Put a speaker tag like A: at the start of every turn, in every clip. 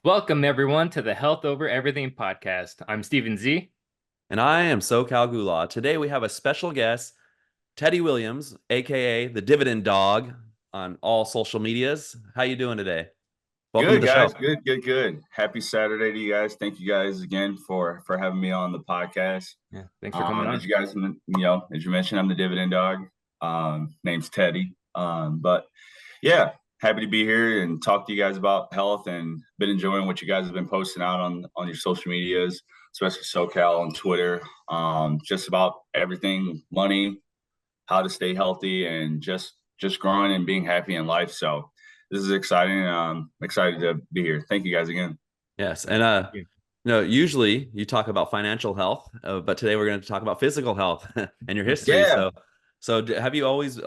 A: Welcome, everyone, to the Health Over Everything podcast. I'm Stephen Z.
B: And I am SoCal Gula. Today we have a special guest, Teddie Williams, aka the Dividend Dog, on all social medias. How you doing today? Welcome to
C: Good
B: the
C: guys,
B: show.
C: good. Happy Saturday to you guys. Thank you guys again for having me on the podcast.
A: Yeah, thanks for coming on.
C: As you guys, as you mentioned, I'm the Dividend Dog. Name's Teddie. But yeah, happy to be here and talk to you guys about health, and been enjoying what you guys have been posting out on your social medias, especially SoCal on Twitter. Just about everything, money, how to stay healthy, and just growing and being happy in life. So this is exciting. I'm excited to be here. Thank you guys again.
B: Yes, and usually you talk about financial health, but today we're going to talk about physical health and your history.
C: Yeah.
B: So have you always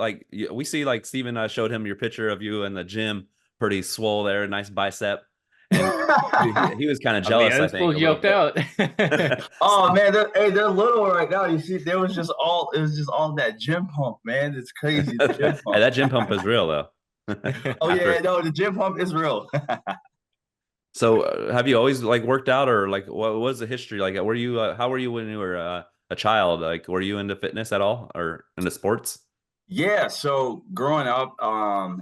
B: we see Stephen showed him your picture of you in the gym, pretty swole there, nice bicep, and he was kind of jealous. I think
A: yoked out.
C: Oh man, they're little right now. You see, it was just all that gym pump, man. It's crazy. The gym pump.
B: Hey, that gym pump is real though.
C: Oh yeah, no, the gym pump is real.
B: So have you always worked out, or what was the history like? Were you how were you when you were a child? Were you into fitness at all or into sports?
C: Yeah, so growing up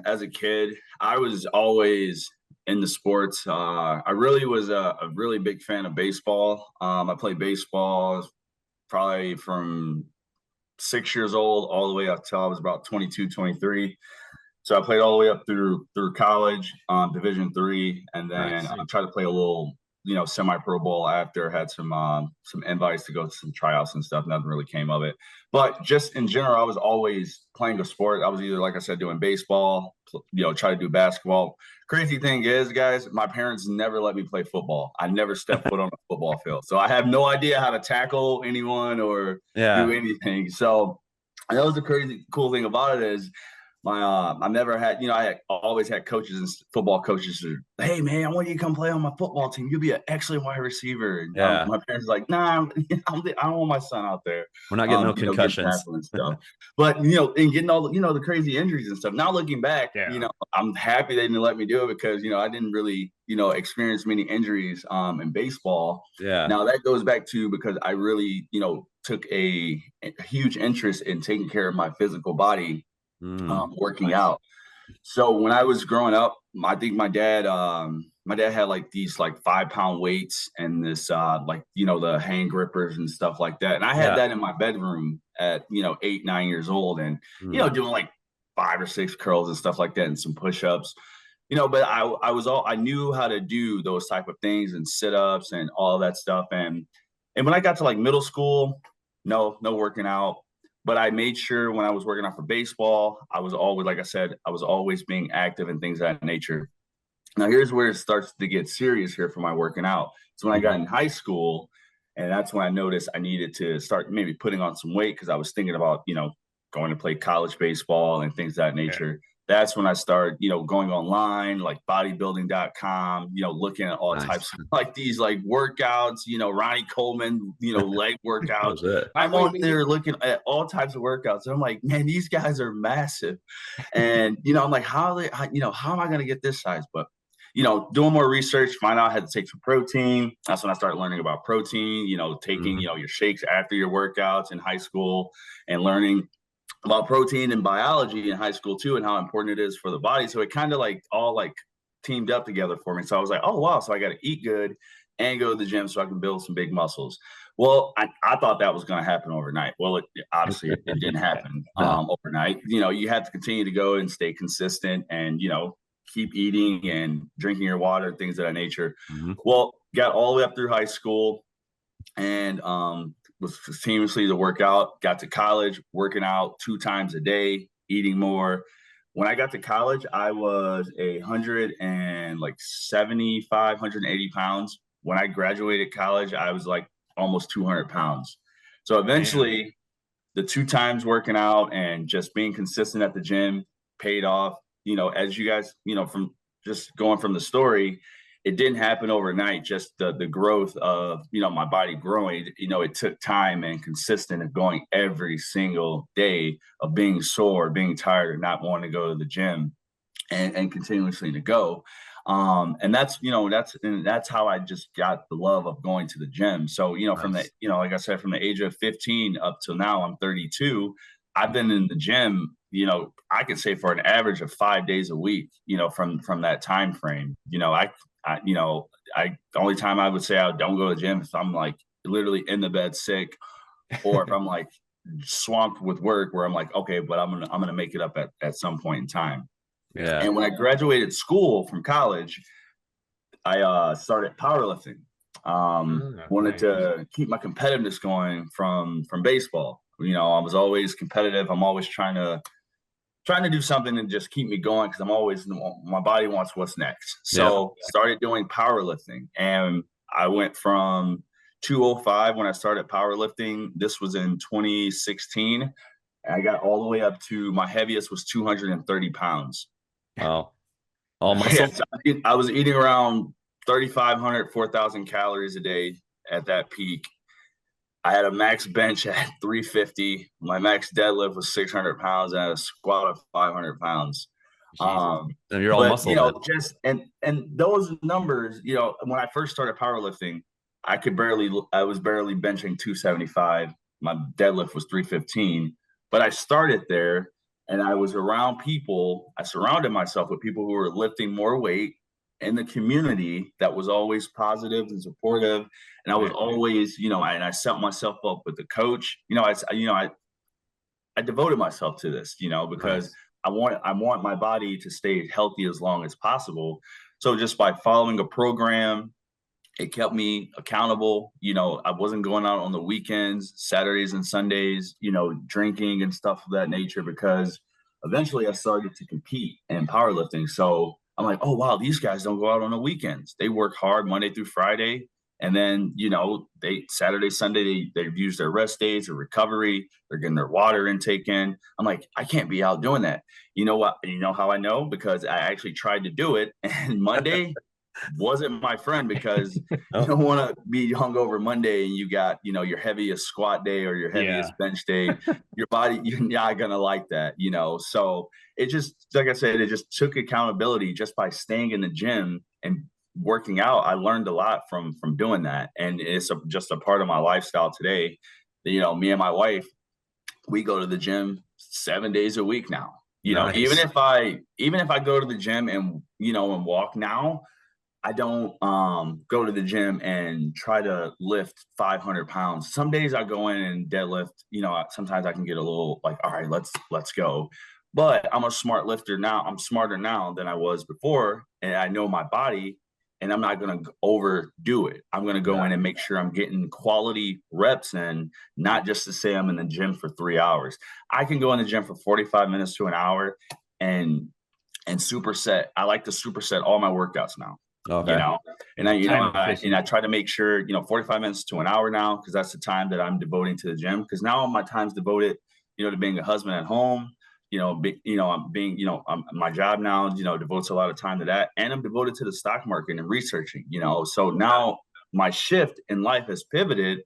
C: as a kid, I was always into sports. I really was a really big fan of baseball. I played baseball probably from 6 years old all the way up till I was about 22, 23. So I played all the way up through college, Division III, and then
B: Nice.
C: I tried to play a little, semi-pro ball after. Had some invites to go to some tryouts and stuff. Nothing really came of it. But just in general, I was always playing a sport. I was either, like I said, doing baseball, try to do basketball. Crazy thing is, guys, my parents never let me play football. I never stepped foot on a football field, so I have no idea how to tackle anyone or do anything. So that was the crazy cool thing about it is I've never had, I always had coaches and football coaches who, hey man, I want you to come play on my football team. You'll be an excellent wide receiver. And,
B: Yeah.
C: my parents are like, nah, I don't want my son out there.
B: We're not getting no concussions.
C: And stuff. But, and getting all the crazy injuries and stuff. Now looking back, I'm happy they didn't let me do it because, I didn't really, experience many injuries in baseball.
B: Yeah.
C: Now that goes back to because I really, took a huge interest in taking care of my physical body. Working out. So when I was growing up, I think my dad had these 5-pound weights and this the hand grippers and stuff like that. And I had that in my bedroom at 8, 9 years old, and doing 5 or 6 curls and stuff like that and some push-ups. But I knew how to do those type of things and sit-ups and all that stuff. And when I got to middle school, no working out. But I made sure when I was working out for baseball, I was always, like I said, I was always being active and things of that nature. Now, here's where it starts to get serious here for my working out. So when I got in high school, and that's when I noticed I needed to start maybe putting on some weight because I was thinking about, going to play college baseball and things of that nature. That's when I started, going online, like bodybuilding.com, looking at all types of these workouts, Ronnie Coleman, leg workouts. I'm on there looking at all types of workouts. And I'm like, man, these guys are massive. And, I'm like, how am I going to get this size? But, doing more research, find out I had to take some protein. That's when I started learning about protein, taking, your shakes after your workouts in high school and learning about protein and biology in high school too, and how important it is for the body. So it kind of all teamed up together for me. So I was like, oh wow, so I got to eat good and go to the gym so I can build some big muscles. Well, I thought that was going to happen overnight. Well, obviously it didn't happen overnight. You have to continue to go and stay consistent and keep eating and drinking your water, things of that nature. Well, got all the way up through high school and was continuously to work out. Got to college, working out 2 times a day, eating more. When I got to college, I was 175, 180 pounds. When I graduated college, I was almost 200 pounds. So eventually, the 2 times working out and just being consistent at the gym paid off. As you guys, from just going from the story, it didn't happen overnight. Just the growth of, my body growing, it took time and consistent of going every single day, of being sore, being tired, and not wanting to go to the gym and continuously to go. And that's how I just got the love of going to the gym. So, from the, like I said, from the age of 15 up till now, I'm 32. I've been in the gym, I could say for an average of 5 days a week, from that time frame. The only time I would say I don't go to the gym if I'm like literally in the bed sick, or if I'm like swamped with work where I'm like, okay, but I'm gonna make it up at some point in time.
B: Yeah.
C: And when I graduated school from college, I started powerlifting. Wanted to keep my competitiveness going from baseball. I was always competitive. I'm always trying to do something and just keep me going, because my body wants what's next. So started doing powerlifting, and I went from 205 when I started powerlifting. This was in 2016. And I got all the way up to, my heaviest was 230 pounds.
B: Wow. All muscle.
C: Yes, I was eating around 3,500, 4,000 calories a day at that peak. I had a max bench at 350. My max deadlift was 600 pounds, and I had a squat of 500 pounds.
B: And you're all muscle.
C: And those numbers, when I first started powerlifting, I was barely benching 275. My deadlift was 315, but I started there, and I was around people. I surrounded myself with people who were lifting more weight in the community that was always positive and supportive. And I was always, and I set myself up with the coach. I devoted myself to this, because I want my body to stay healthy as long as possible. So just by following a program, it kept me accountable. I wasn't going out on the weekends, Saturdays and Sundays, drinking and stuff of that nature, because eventually I started to compete in powerlifting. So I'm like, oh, wow, these guys don't go out on the weekends. They work hard Monday through Friday. And then, Saturday, Sunday, they use their rest days or recovery. They're getting their water intake in. I'm like, I can't be out doing that. You know what? You know how I know? Because I actually tried to do it. And Monday wasn't my friend, because you don't want to be hungover Monday and you got, your heaviest squat day or your heaviest bench day. Your body, you're not going to like that, So it just, like I said, it just took accountability just by staying in the gym and working out. I learned a lot from doing that. And it's just a part of my lifestyle today. Me and my wife, we go to the gym 7 days a week now.
B: Nice.
C: Even if I go to the gym and, and walk now, I don't go to the gym and try to lift 500 pounds. Some days I go in and deadlift, sometimes I can get a little like, all right, let's go. But I'm a smart lifter now. I'm smarter now than I was before. And I know my body, and I'm not going to overdo it. I'm going to go in and make sure I'm getting quality reps in, not just to say I'm in the gym for 3 hours. I can go in the gym for 45 minutes to an hour and superset. I like to superset all my workouts now.
B: Okay.
C: And I try to make sure, 45 minutes to an hour now, because that's the time that I'm devoting to the gym. Because now my time's devoted, to being a husband at home. My job now, devotes a lot of time to that, and I'm devoted to the stock market and researching. So now my shift in life has pivoted,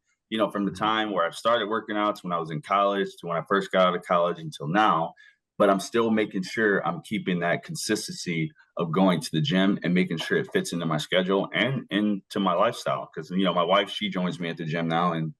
C: from the time where I started working out to when I was in college to when I first got out of college until now. But I'm still making sure I'm keeping that consistency of going to the gym and making sure it fits into my schedule and into my lifestyle. Because, my wife, she joins me at the gym now, and,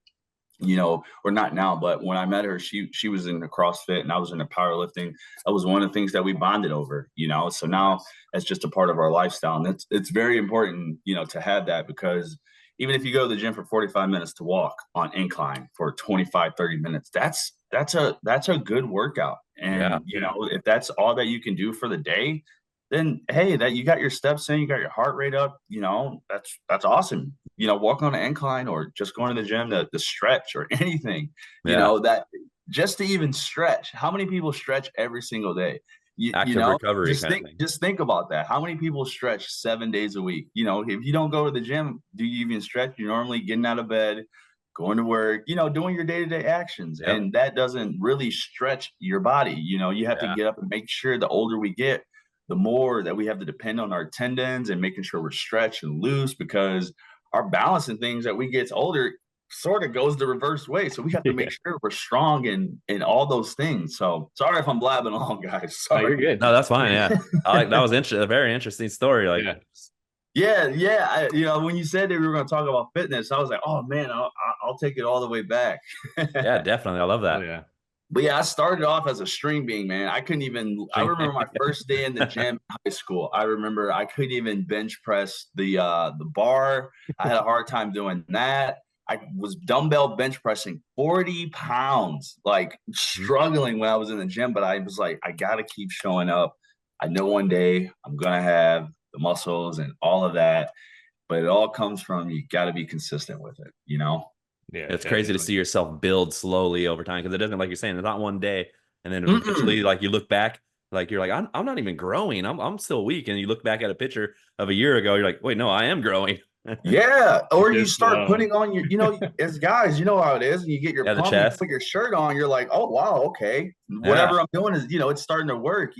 C: or not now, but when I met her, she was in the CrossFit and I was in the powerlifting. That was one of the things that we bonded over, so now that's just a part of our lifestyle. And it's very important, to have that, because even if you go to the gym for 45 minutes to walk on incline for 25, 30 minutes, that's a good workout. And, if that's all that you can do for the day, then, hey, that you got your steps in, you got your heart rate up, that's awesome. Walk on an incline or just going to the gym to stretch or anything, that just to even stretch. How many people stretch every single day?
B: Recovery.
C: Just think about that. How many people stretch 7 days a week? If you don't go to the gym, do you even stretch? You're normally getting out of bed, going to work, doing your day-to-day actions. Yep. And that doesn't really stretch your body. You have to get up and make sure the older we get, the more that we have to depend on our tendons and making sure we're stretched and loose, because our balance and things that we get older sort of goes the reverse way. So we have to make sure we're strong in all those things. So sorry if I'm blabbing along, guys. Sorry.
A: Oh, you're good.
B: No, that's fine. Yeah. That was interesting. A very interesting story. Like,
C: Yeah. When you said that we were going to talk about fitness, I was like, oh man, I'll take it all the way back.
B: Yeah, definitely. I love that.
A: Oh, yeah.
C: But yeah, I started off as a string being, man. I remember my first day in the gym in high school. I remember I couldn't even bench press the bar. I had a hard time doing that. I was dumbbell bench pressing 40 pounds, like struggling when I was in the gym. But I was like, I got to keep showing up. I know one day I'm going to have the muscles and all of that. But it all comes from you got to be consistent with it, you know?
B: Yeah, it's crazy to see yourself build slowly over time because it doesn't, like you're saying, it's not one day and then eventually, like you look back, like you're like, I'm not even growing. I'm still weak, and you look back at a picture of a year ago, you're like, wait, no, I am growing.
C: Yeah, or you start putting on your, as guys, you know how it is, and you get your pump, you put your shirt on, you're like, oh wow, okay, whatever I'm doing is, it's starting to work.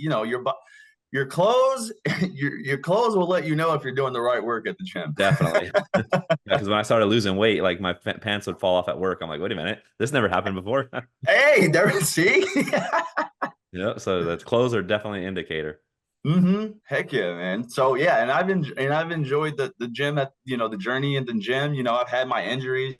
C: Your clothes, your clothes will let you know if you're doing the right work at the gym.
B: Definitely. Because when I started losing weight, like my pants would fall off at work. I'm like, wait a minute, this never happened before.
C: Hey, see?
B: Yeah, so the clothes are definitely an indicator.
C: Heck yeah, man. So yeah, and I've enjoyed the gym the journey in the gym. I've had my injuries,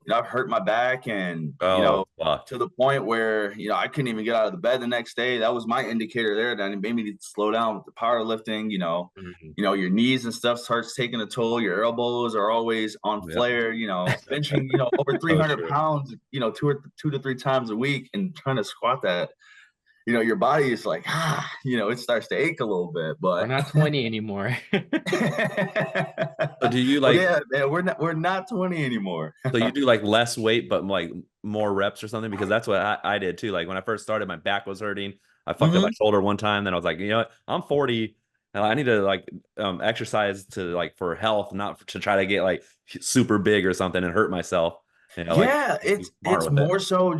C: I've hurt my back and, to the point where, I couldn't even get out of the bed the next day. That was my indicator there that it made me to slow down with the powerlifting, your knees and stuff starts taking a toll. Your elbows are always on flare, benching, over 300 pounds, 2 to 3 times a week and trying to squat that. Your body is like, it starts to ache a little bit, but
A: we're not 20 anymore.
B: So do you like?
C: Well, yeah, man, we're not 20 anymore.
B: So you do like less weight, but like more reps or something? Because that's what I did too. Like when I first started, my back was hurting. I fucked up my shoulder one time. Then I was like, you know what? I'm 40. And I need to like exercise to like for health, not to try to get like super big or something and hurt myself.
C: It's more so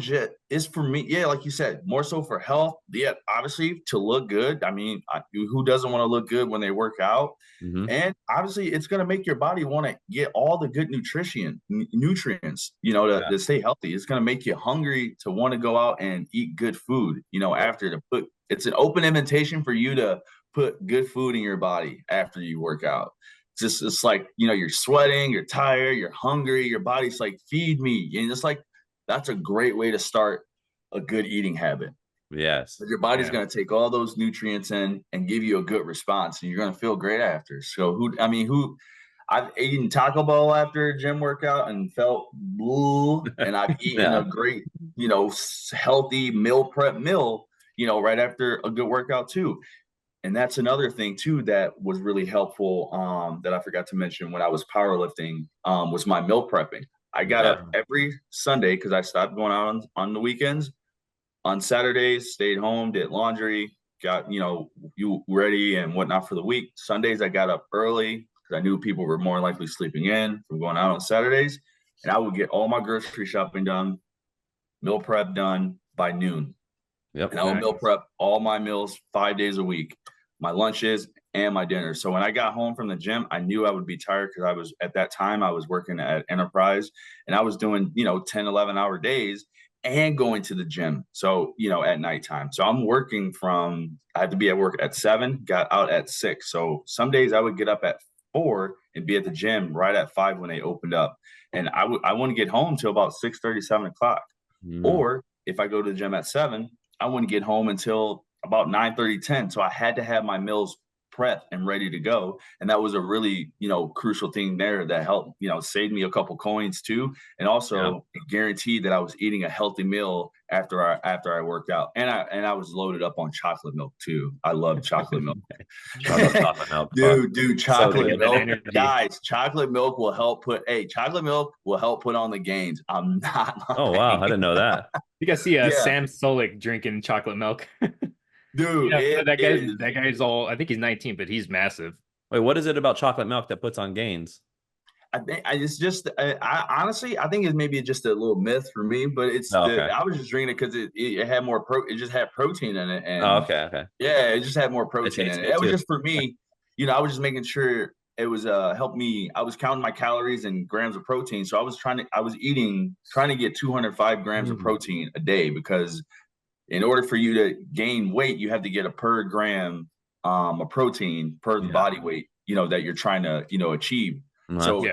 C: it's for me. Yeah, like you said, more so for health. Yeah, obviously to look good. I mean, who doesn't want to look good when they work out? And obviously, it's going to make your body want to get all the good nutrients, to stay healthy. It's going to make you hungry to want to go out and eat good food. It's an open invitation for you to put good food in your body after you work out. It's like, you're sweating, you're tired, you're hungry, your body's like, feed me. And it's like, that's a great way to start a good eating habit.
B: Yes.
C: But your body's going to take all those nutrients in and give you a good response, and you're going to feel great after. So I've eaten Taco Bell after a gym workout and felt blue, and I've eaten a great, healthy meal prep meal, right after a good workout too. And that's another thing too that was really helpful that I forgot to mention when I was powerlifting was my meal prepping. I got up every Sunday because I stopped going out on the weekends. On Saturdays, stayed home, did laundry, got you ready and whatnot for the week. Sundays I got up early because I knew people were more likely sleeping in from going out on Saturdays, and I would get all my grocery shopping done, meal prep done by noon.
B: Yep.
C: And I would meal prep all my meals 5 days a week, my lunches and my dinners. So when I got home from the gym, I knew I would be tired because at that time I was working at Enterprise and I was doing, 10, 11 hour days and going to the gym. So, at nighttime. So I'm working I had to be at work at 7, got out at 6. So some days I would get up at 4 and be at the gym right at 5 when they opened up. And I wouldn't get home till about 6:30, 7 o'clock. Or if I go to the gym at 7, I wouldn't get home until about 9:30, 10. So I had to have my meals prepped and ready to go. And that was a really, crucial thing there that helped, save me a couple coins too. And also guaranteed that I was eating a healthy meal after I worked out. And I was loaded up on chocolate milk too. I love chocolate milk.
B: I love chocolate milk.
C: Dude, chocolate milk. Guys, chocolate milk will help put on the gains. I'm not lying.
B: Oh wow, I didn't know that.
A: You guys see Sam Solik drinking chocolate milk.
C: Dude,
A: that guy's all, I think he's 19, but he's massive.
B: Wait, what is it about chocolate milk that puts on gains?
C: I think I honestly, I think it's maybe just a little myth for me, but I was just drinking it because it had more it just had protein in it. And
B: okay.
C: Yeah, it just had more protein in it. It was just for me, I was just making sure it was helped me. I was counting my calories and grams of protein. So I was trying to get 205 grams of protein a day, because in order for you to gain weight, you have to get a per gram of protein per the body weight, that you're trying to, achieve. So,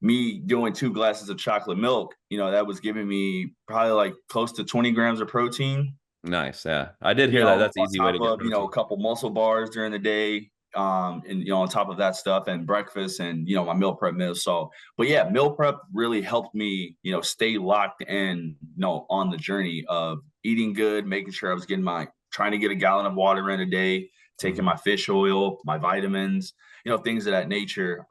C: me doing 2 glasses of chocolate milk, that was giving me probably like close to 20 grams of protein.
B: Nice. Yeah. I did hear that. That's an easy way to get protein.
C: A couple muscle bars during the day. And on top of that stuff, and breakfast, and my meal prep meals. So, but yeah, meal prep really helped me, stay locked in, on the journey of eating good, making sure I was trying to get a gallon of water in a day, taking my fish oil, my vitamins, things of that nature.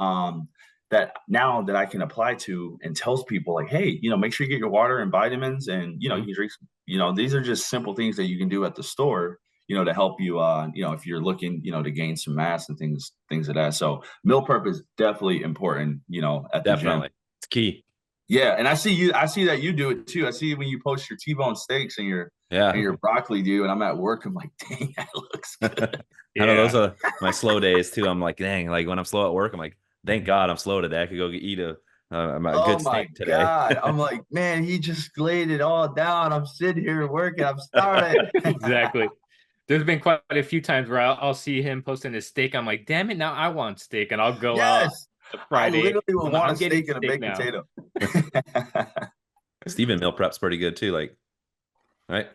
C: That now that I can apply to and tells people like, hey, make sure you get your water and vitamins, and you can drink. These are just simple things that you can do at the store, to help you, if you're looking, to gain some mass and things of that. So meal prep is definitely important, at the gym.
B: It's key.
C: Yeah. And I see that you do it too. I see when you post your T-bone steaks and your broccoli, dude. And I'm at work, I'm like, dang, that looks good.
B: I know those are my slow days too. I'm like, dang, like when I'm slow at work, I'm like, thank God I'm slow today. I could go eat a good steak today.
C: God. I'm like, man, he just laid it all down. I'm sitting here working. I'm starving.
A: Exactly. There's been quite a few times where I'll see him posting his steak. I'm like, damn it, now I want steak. And I'll go out Friday.
C: I literally will want a steak and a baked potato.
B: Steven meal prep's pretty good too. Like, right?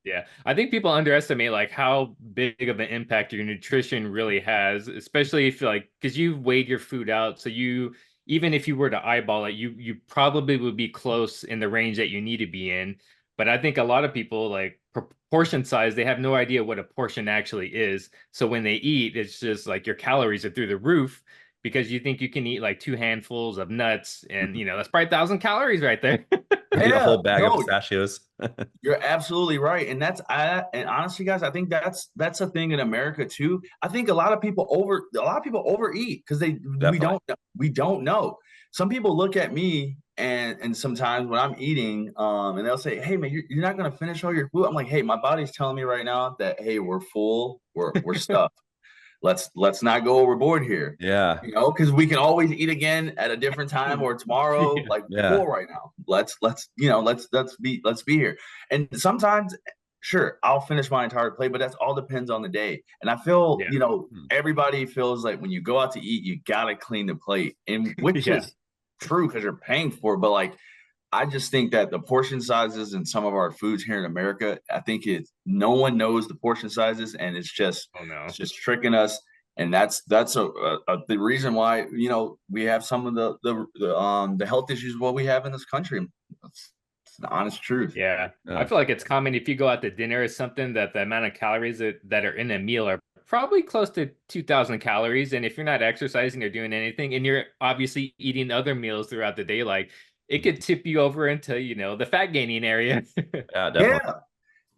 A: Yeah. I think people underestimate like how big of an impact your nutrition really has, especially if because you weighed your food out. So even if you were to eyeball it, you probably would be close in the range that you need to be in. But I think a lot of people, like proportion size, they have no idea what a portion actually is. So when they eat, it's just like your calories are through the roof, because you think you can eat like 2 handfuls of nuts, and that's probably 1,000 calories right there.
B: A whole bag of pistachios.
C: You're absolutely right. And and honestly, guys, I think that's a thing in America too. I think a lot of people overeat because we don't know. Some people look at me and sometimes when I'm eating, and they'll say, hey man, you're not gonna finish all your food. I'm like, hey, my body's telling me right now that, hey, we're full, we're stuffed. Let's not go overboard here.
B: Yeah.
C: Because we can always eat again at a different time or tomorrow, like full right now. Let's be here. And sometimes, sure, I'll finish my entire plate, but that's all depends on the day. And I feel, everybody feels like when you go out to eat, you gotta clean the plate, and which is true because you're paying for it. But like, I just think that the portion sizes in some of our foods here in America, I think no one knows the portion sizes, and it's just it's just tricking us. And that's the reason why we have some of the health issues what we have in this country. It's the honest truth.
A: Yeah. I feel like it's common if you go out to dinner or something that the amount of calories that are in a meal are probably close to 2,000 calories. And if you're not exercising or doing anything, and you're obviously eating other meals throughout the day, like it could tip you over into, the fat gaining area.
B: Yeah, definitely.
C: Yeah.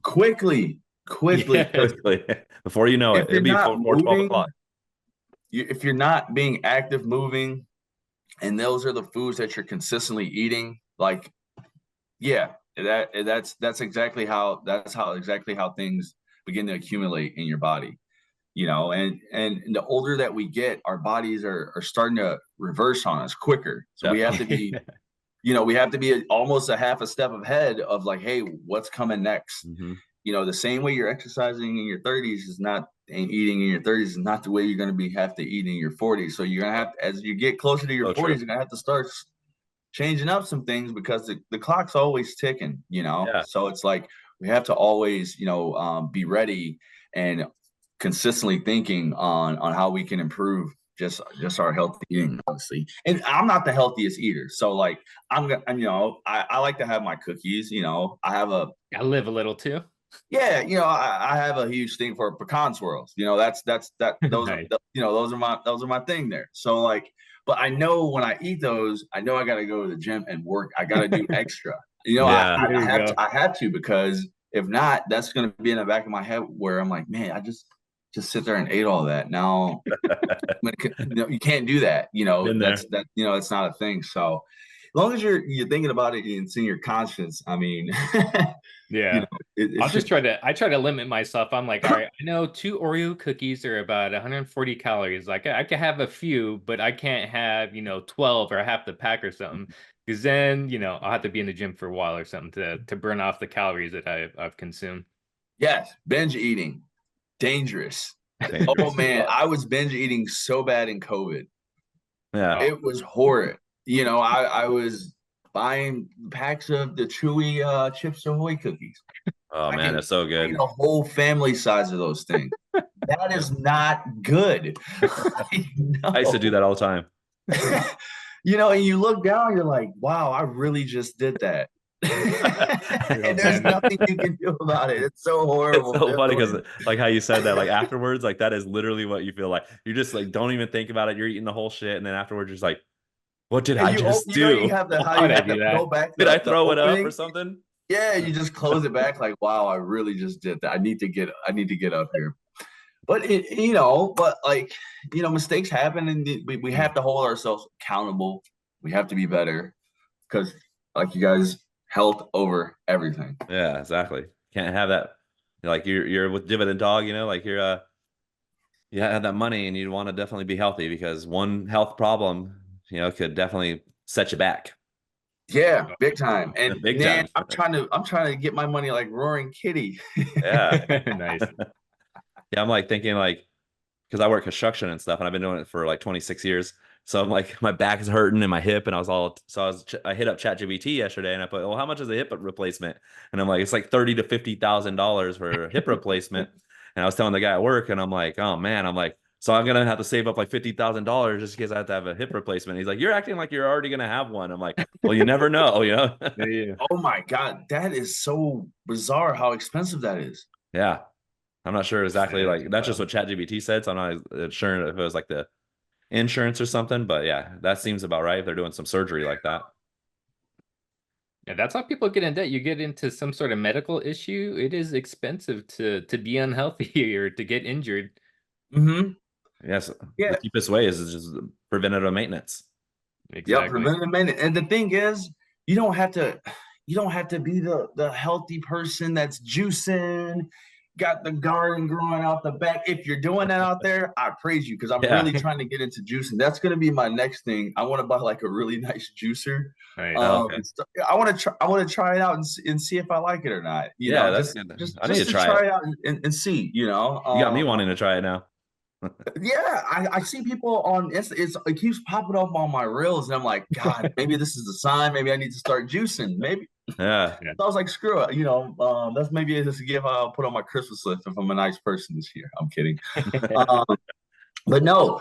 C: Quickly.
B: Before you know it, it'll be 12 o'clock.
C: If you're not being active, moving, and those are the foods that you're consistently eating, like, that's exactly how things begin to accumulate in your body. And the older that we get, our bodies are starting to reverse on us quicker. So we have to be, we have to be almost a half a step ahead of like, hey, what's coming next? The same way you're exercising in your 30s and eating in your 30s is not the way you're going to have to eat in your 40s. So you're going to have to, as you get closer to your 40s, you're going to have to start changing up some things because the clock's always ticking, So it's like, we have to always, be ready and consistently thinking on how we can improve just our healthy eating, honestly. And I'm not the healthiest eater, so like I like to have my cookies. I
A: live a little too.
C: Yeah, I have a huge thing for pecan swirls. Those
A: Nice.
C: those are my thing there. So like, but I know when I eat those, I know I got to go to the gym and work. I got to do extra. I have to, because if not, that's going to be in the back of my head where I'm like, man, I just sit there and ate all that. Now, you can't do that. It's not a thing. So as long as you're thinking about it and it's in your conscience, I mean,
A: I'll just I try to limit myself. I'm like, all right, I know 2 Oreo cookies are about 140 calories. Like I can have a few, but I can't have, 12 or half the pack or something. Because then, I'll have to be in the gym for a while or something to burn off the calories that I've consumed.
C: Yes, binge eating, dangerous. Oh man, I was binge eating so bad in COVID.
B: Yeah.
C: It was horrid. I was buying packs of the chewy Chips Ahoy cookies.
B: Oh man, it's so good.
C: A whole family size of those things. That is not good.
B: I used to do that all the time.
C: And you look down, you're like, wow, I really just did that. And there's nothing you can do about it. It's so horrible.
B: It's so funny because like how you said that, like afterwards, like that is literally what you feel like. You just like don't even think about it. You're eating the whole shit, and then afterwards, you're just like, what did I just do?
C: You have to go back.
B: Did I throw it up or something?
C: Yeah, you just close it back like, wow, I really just did that. I need to get up here. But mistakes happen, and we have to hold ourselves accountable. We have to be better because, like you guys, health over everything.
B: Yeah, exactly. Can't have that. Like you're with Dividend Dog, like you're you have that money and you want to definitely be healthy because one health problem, could definitely set you back.
C: Yeah, big time. And
B: big time.
C: I'm trying to get my money like Roaring Kitty.
B: Yeah.
A: Nice.
B: Yeah, I'm like thinking like, because I work construction and stuff, and I've been doing it for like 26 years. So I'm like, my back is hurting and my hip, and I hit up ChatGPT yesterday, and I put, well, how much is a hip replacement? And I'm like, it's like $30,000 to $50,000 for a hip replacement. And I was telling the guy at work, and I'm like, oh man, I'm like, so I'm gonna have to save up like $50,000 just in case I have to have a hip replacement. He's like, you're acting like you're already gonna have one. I'm like, well, you never know,
A: Yeah.
C: Oh my God, that is so bizarre how expensive that is.
B: Yeah. I'm not sure exactly, like that's just what ChatGPT said, so I'm not sure if it was like the insurance or something, but yeah, that seems about right if they're doing some surgery like that.
A: Yeah, that's how people get in debt. You get into some sort of medical issue, it is expensive to be unhealthy or to get injured.
C: Mm-hmm.
B: Yes. Yeah. The cheapest way is just preventative maintenance.
A: Exactly.
C: Yeah, preventative maintenance. And the thing is, you don't have to be the healthy person that's juicing, got the garden growing out the back. If you're doing that out there, I praise you because I'm really trying to get into juicing. That's going to be my next thing. I want to buy like a really nice juicer.
A: Right.
B: Okay.
C: I want to try it out and see if I like it or not.
B: That's good. I need to
C: try it out and see. You
B: got me wanting to try it now.
C: Yeah, I see people on it keeps popping up on my reels, and I'm like, God, maybe this is a sign. Maybe I need to start juicing. Maybe.
B: Yeah.
C: So I was like, screw it. That's maybe just a gift I'll put on my Christmas list if I'm a nice person this year. I'm kidding. But no,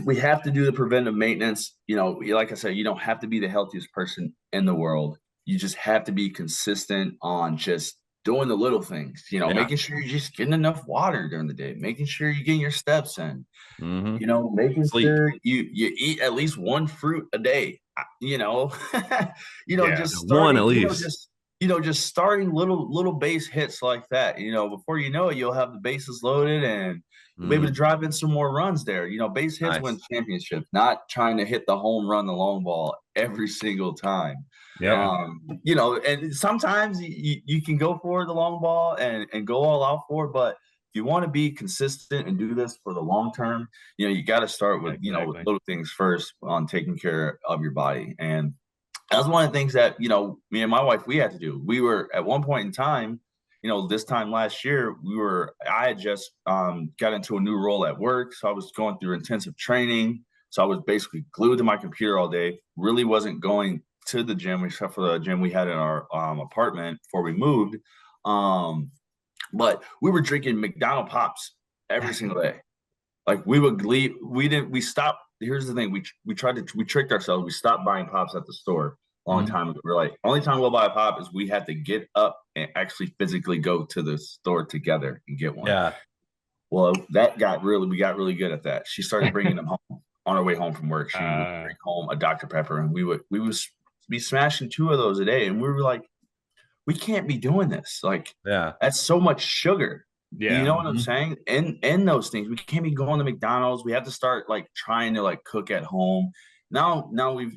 C: we have to do the preventive maintenance. Like I said, you don't have to be the healthiest person in the world. You just have to be consistent on just doing the little things, making sure you're just getting enough water during the day, making sure you're getting your steps in, making sure you eat at least one fruit a day, just starting,
B: one at least.
C: Just starting little base hits like that, before you know it, you'll have the bases loaded and you'll be able to drive in some more runs there. Base hits win championships, not trying to hit the home run, the long ball every single time.
B: Yeah.
C: And sometimes you can go for the long ball and go all out for it, but if you want to be consistent and do this for the long term, you got to start with, with little things first on taking care of your body. And that was one of the things that, me and my wife, we had to do. We were at one point in time, this time last year, I had just got into a new role at work. So I was going through intensive training. So I was basically glued to my computer all day, really wasn't going to the gym except for the gym we had in our apartment before we moved. But we were drinking McDonald's pops every single day. Like we would leave, we stopped. Here's the thing. We tricked ourselves. We stopped buying pops at the store a long time ago. We're like, only time we'll buy a pop is we had to get up and actually physically go to the store together and get one.
B: Yeah.
C: Well, we got really good at that. She started bringing them home on our way home from work. She would bring home a Dr. Pepper, and we would be smashing 2 of those a day. And we were like, we can't be doing this. Like, that's so much sugar.
A: Yeah.
C: You know what I'm saying? And those things, we can't be going to McDonald's. We have to start like trying to like cook at home. Now we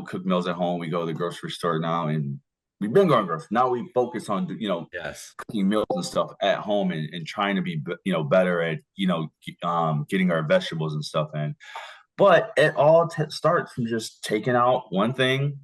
C: cook meals at home. We go to the grocery store now, and we've been going grocery. Now we focus on,
B: Yes.
C: cooking meals and stuff at home and trying to be, better at, getting our vegetables and stuff in. But it all starts from just taking out one thing,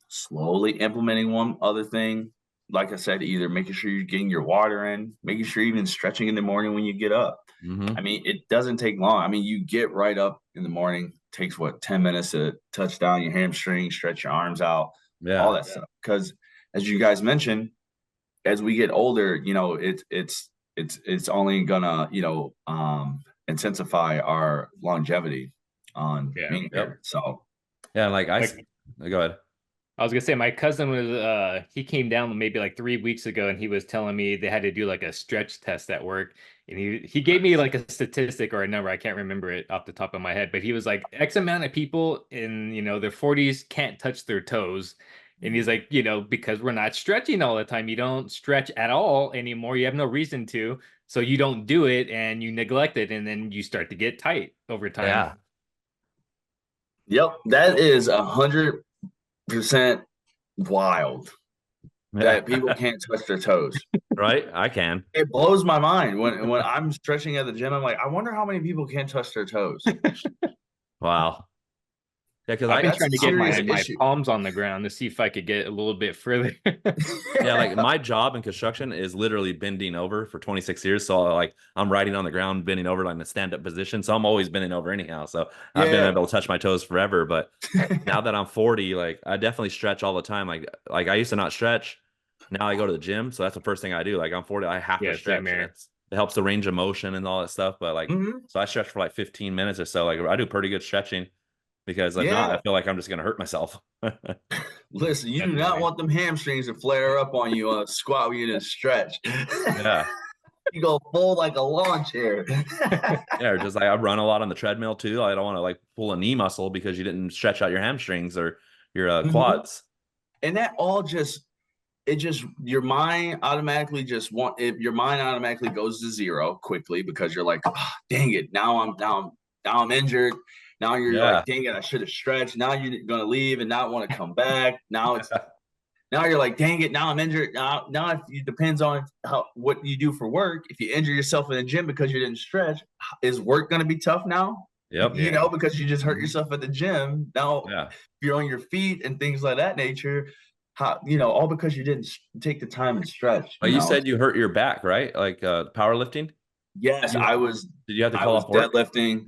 C: slowly implementing one other thing. Like I said, either making sure you're getting your water in, making sure you're even stretching in the morning when you get up.
B: Mm-hmm.
C: I mean, it doesn't take long. I mean, you get right up in the morning, takes what, 10 minutes to touch down your hamstring, stretch your arms out, all that stuff. Because as you guys mentioned, as we get older, it's only gonna, intensify our longevity on being here. So
B: yeah, like go ahead.
A: I was gonna say my cousin was he came down maybe like 3 weeks ago and he was telling me they had to do like a stretch test at work, and he gave me like a statistic or a number, I can't remember it off the top of my head, but he was like X amount of people in their 40s can't touch their toes. And he's like, because we're not stretching all the time, you don't stretch at all anymore, you have no reason to, so you don't do it and you neglect it, and then you start to get tight over time.
B: Yeah.
C: Yep, that is 100% wild that people can't touch their toes.
B: Right? I can.
C: It blows my mind when I'm stretching at the gym. I'm like, I wonder how many people can't touch their toes.
B: Wow. Yeah, because
A: I've been trying to get my palms on the ground to see if I could get a little bit further.
B: Yeah, like my job in construction is literally bending over for 26 years. So like I'm riding on the ground, bending over like in a stand-up position. So I'm always bending over anyhow. So I've been able to touch my toes forever. But now that I'm 40, like I definitely stretch all the time. Like I used to not stretch. Now I go to the gym. So that's the first thing I do. Like I'm 40, I have to stretch. It helps the range of motion and all that stuff. But like, so I stretch for like 15 minutes or so. Like I do pretty good stretching. Because if not, I feel like I'm just gonna hurt myself.
C: Listen, you do not want them hamstrings to flare up on you on a squat when you didn't stretch.
B: Yeah.
C: You go full like a lawn chair.
B: Yeah, just like I run a lot on the treadmill too. I don't want to like pull a knee muscle because you didn't stretch out your hamstrings or your quads.
C: And that all your mind automatically goes to zero quickly because you're like, oh, dang it, now I'm injured. Now you're like, dang it, I should have stretched. Now you're gonna leave and not want to come back. Now you're like, dang it, now I'm injured. Now it depends on what you do for work. If you injure yourself in the gym because you didn't stretch, is work gonna be tough now?
B: Yep.
C: Because you just hurt yourself at the gym. Now if you're on your feet and things like that nature, all because you didn't take the time and stretch.
B: You said you hurt your back, right? Like powerlifting?
C: Yes, I was.
B: Did you have to call off work?
C: Deadlifting.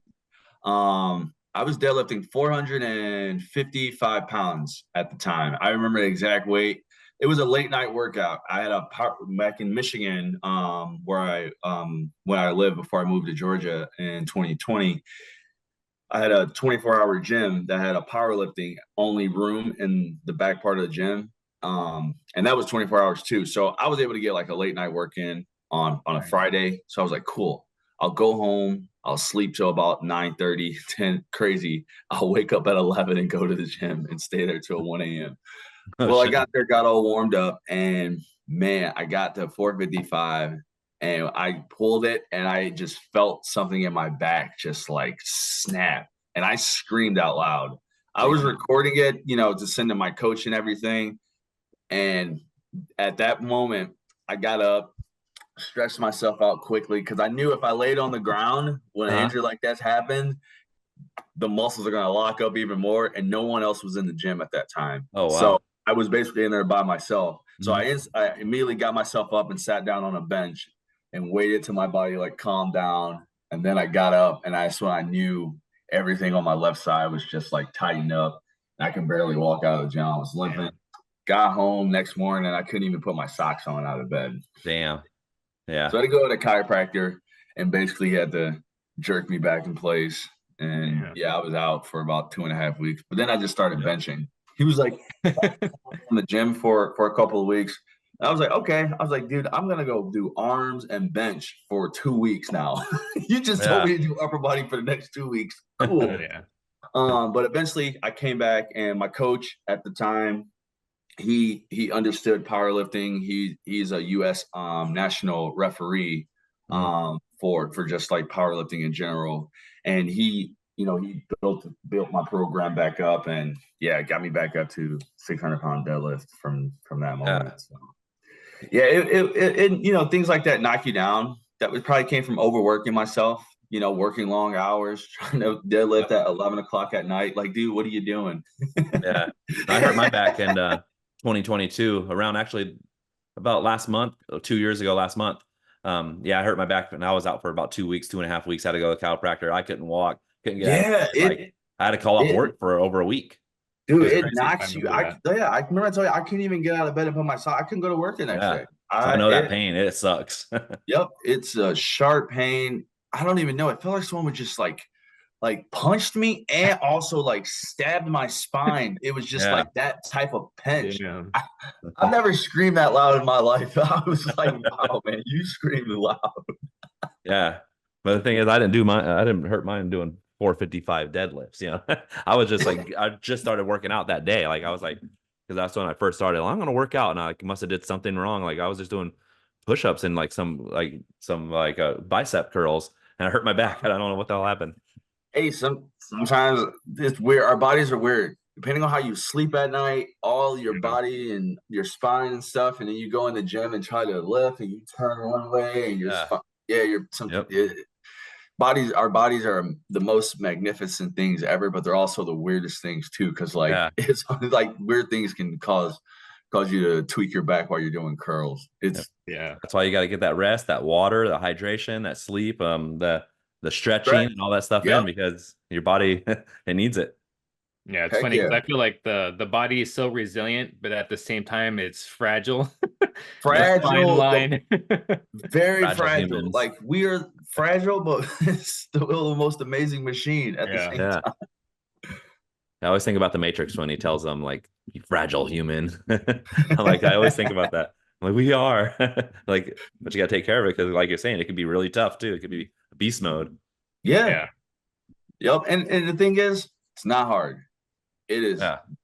C: I was deadlifting 455 pounds at the time. I remember the exact weight. It was a late night workout. I had back in Michigan, where when I lived before I moved to Georgia in 2020. I had a 24-hour gym that had a powerlifting only room in the back part of the gym. And that was 24 hours too. So I was able to get like a late night work in on a Friday. So I was like, cool, I'll go home. I'll sleep till about 9:30, 10, crazy. I'll wake up at 11 and go to the gym and stay there till 1 a.m. I got there, got all warmed up, and man, I got to 455 and I pulled it and I just felt something in my back just like snap. And I screamed out loud. I was recording it, to send to my coach and everything. And at that moment, I got up, stretched myself out quickly because I knew if I laid on the ground when an injury like that's happened, the muscles are going to lock up even more, and no one else was in the gym at that time.
B: Oh, wow.
C: So I was basically in there by myself. So I immediately got myself up and sat down on a bench and waited till my body like calmed down. And then I got up, and that's when I knew everything on my left side was just like tightened up. And I could barely walk out of the gym. I was limping. Got home next morning, and I couldn't even put my socks on out of bed.
B: Damn. Yeah.
C: So I had to go to a chiropractor, and basically he had to jerk me back in place. And I was out for about 2.5 weeks. But then I just started benching. He was like in the gym for a couple of weeks. And I was like, okay. I was like, dude, I'm gonna go do arms and bench for 2 weeks now. You just told me to do upper body for the next 2 weeks. Cool. But eventually I came back, and my coach at the time, he understood powerlifting. He's a U.S. National referee for just like powerlifting in general. And he he built my program back up, and yeah, got me back up to 600-pound deadlift from that moment. So yeah, it things like that knock you down. That was probably came from overworking myself, working long hours, trying to deadlift at 11 o'clock at night. Like, dude, what are you doing?
B: Yeah. I hurt my back in 2022 around actually about last month, 2 years ago, last month. Yeah, I hurt my back and I was out for about 2 weeks, 2.5 weeks. Had to go to the chiropractor. I couldn't walk, couldn't get out of bed. I had to call off work for over a week.
C: Dude, it knocks you. I remember I told you I couldn't even get out of bed and put my sock. I couldn't go to work the next day.
B: I know that pain. It sucks.
C: Yep, it's a sharp pain. I don't even know. It felt like someone would just like punched me and also like stabbed my spine. It was just like that type of pinch. Yeah. I've never screamed that loud in my life. I was like, wow, man, you screamed loud.
B: Yeah. But the thing is, I didn't hurt mine doing 455 deadlifts. I was just like, I just started working out that day. Like I was like, because that's when I first started. Well, I'm going to work out, and I must have did something wrong. Like I was just doing push-ups and like some bicep curls, and I hurt my back. I don't know what the hell happened.
C: Hey, sometimes it's weird. Our bodies are weird. Depending on how you sleep at night, all your body and your spine and stuff, and then you go in the gym and try to lift, and you turn one way, and our bodies are the most magnificent things ever, but they're also the weirdest things too, because it's like weird things can cause you to tweak your back while you're doing curls. That's
B: why you got to get that rest, that water, the hydration, that sleep, the stretching and all that stuff in, because your body it needs it.
A: Yeah, it's funny because I feel like the body is so resilient, but at the same time it's fragile.
C: Fragile
A: line.
C: Very fragile. Humans. Like we are fragile, but it's still the most amazing machine at the same time.
B: I always think about the Matrix when he tells them like, "You fragile human." Like I always think about that. Like we are like, but you got to take care of it, because like you're saying, it can be really tough too. It could be beast mode.
C: Yep. And the thing is, it's not hard. It is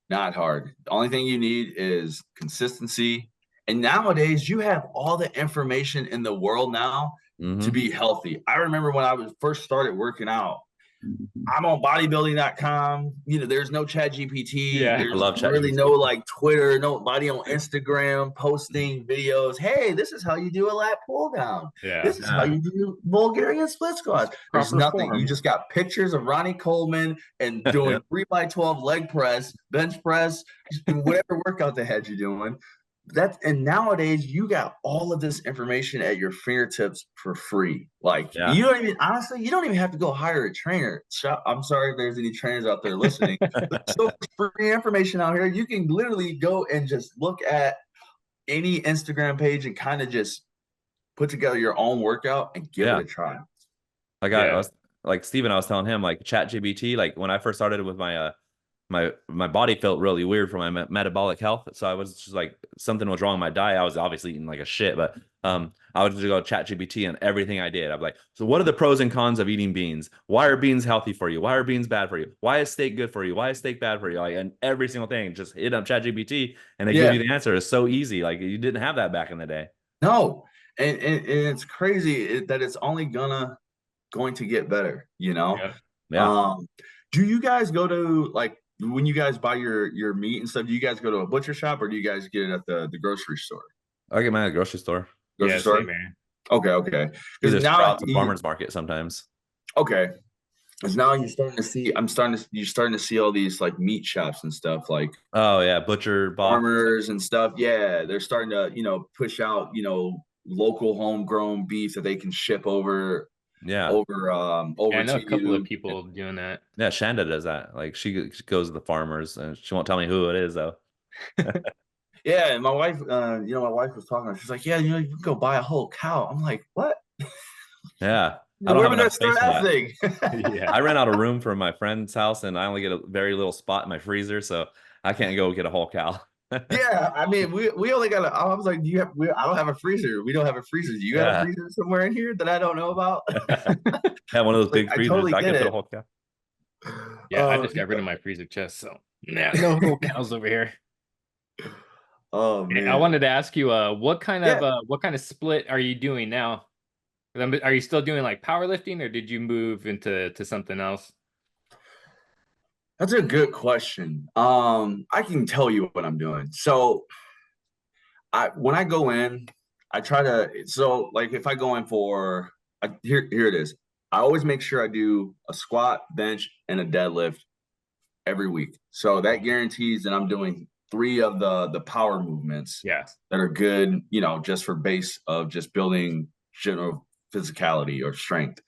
C: not hard. The only thing you need is consistency. And nowadays, you have all the information in the world now to be healthy. I remember when I first started working out, I'm on bodybuilding.com. There's no chat GPT. There's
B: I love chat
C: really no like Twitter, nobody on Instagram posting videos. Hey, this is how you do a lat pull down. This is how you do Bulgarian split squats. There's nothing. You just got pictures of Ronnie Coleman and doing 3x12 leg press, bench press, whatever workout the head you're doing. And nowadays you got all of this information at your fingertips for free. Like you don't even have to go hire a trainer. I'm sorry if there's any trainers out there listening. There's so much free information out here. You can literally go and just look at any Instagram page and kind of just put together your own workout and give it a try.
B: I was like Steven, I was telling him like ChatGPT, like when I first started with my my body felt really weird for my metabolic health. So I was just like, something was wrong with my diet. I was obviously eating like a shit, but I would just go ChatGPT and everything I did. I'd be like, so what are the pros and cons of eating beans? Why are beans healthy for you? Why are beans bad for you? Why is steak good for you? Why is steak bad for you? Like, and every single thing, just hit up ChatGPT and they give you the answer. It's so easy. Like you didn't have that back in the day.
C: No. And it's crazy that it's only going to get better, Do you guys go to like, when you guys buy your meat and stuff, do you guys go to a butcher shop or do you guys get it at the grocery store?
B: I get mine at the grocery store.
C: Grocery store? Same, okay.
B: Because now it's a farmer's market sometimes.
C: Okay. Because now you're starting to see all these like meat shops and stuff, like
B: butcher
C: farmers and stuff. Yeah, they're starting to push out local homegrown beef that they can ship over. Over
A: I know a couple of people doing that.
B: Yeah, Shanda does that. Like she goes to the farmers, and she won't tell me who it is though.
C: Yeah, and my wife, my wife was talking. She's like, "Yeah, you can go buy a whole cow." I'm like, "What?"
B: Yeah,
C: I don't have enough space for that thing.
B: I rent out a room from my friend's house, and I only get a very little spot in my freezer, so I can't go get a whole cow.
C: Yeah, I mean, we only got. I was like, I don't have a freezer. We don't have a freezer. Do you got a freezer somewhere in here that I don't know about?
B: Have one of those big freezers.
C: Totally
B: I can put a whole cow.
A: Yeah, I just got rid of my freezer chest, so no whole cows over here.
C: Oh man!
A: And I wanted to ask you, what kind of split are you doing now? Are you still doing like powerlifting, or did you move into something else?
C: That's a good question. I can tell you what I'm doing. So when I go in, I try to, so like if I go in for here it is. I always make sure I do a squat, bench, and a deadlift every week. So that guarantees that I'm doing three of the power movements
A: Yeah.
C: that are good, just for base of just building general physicality or strength.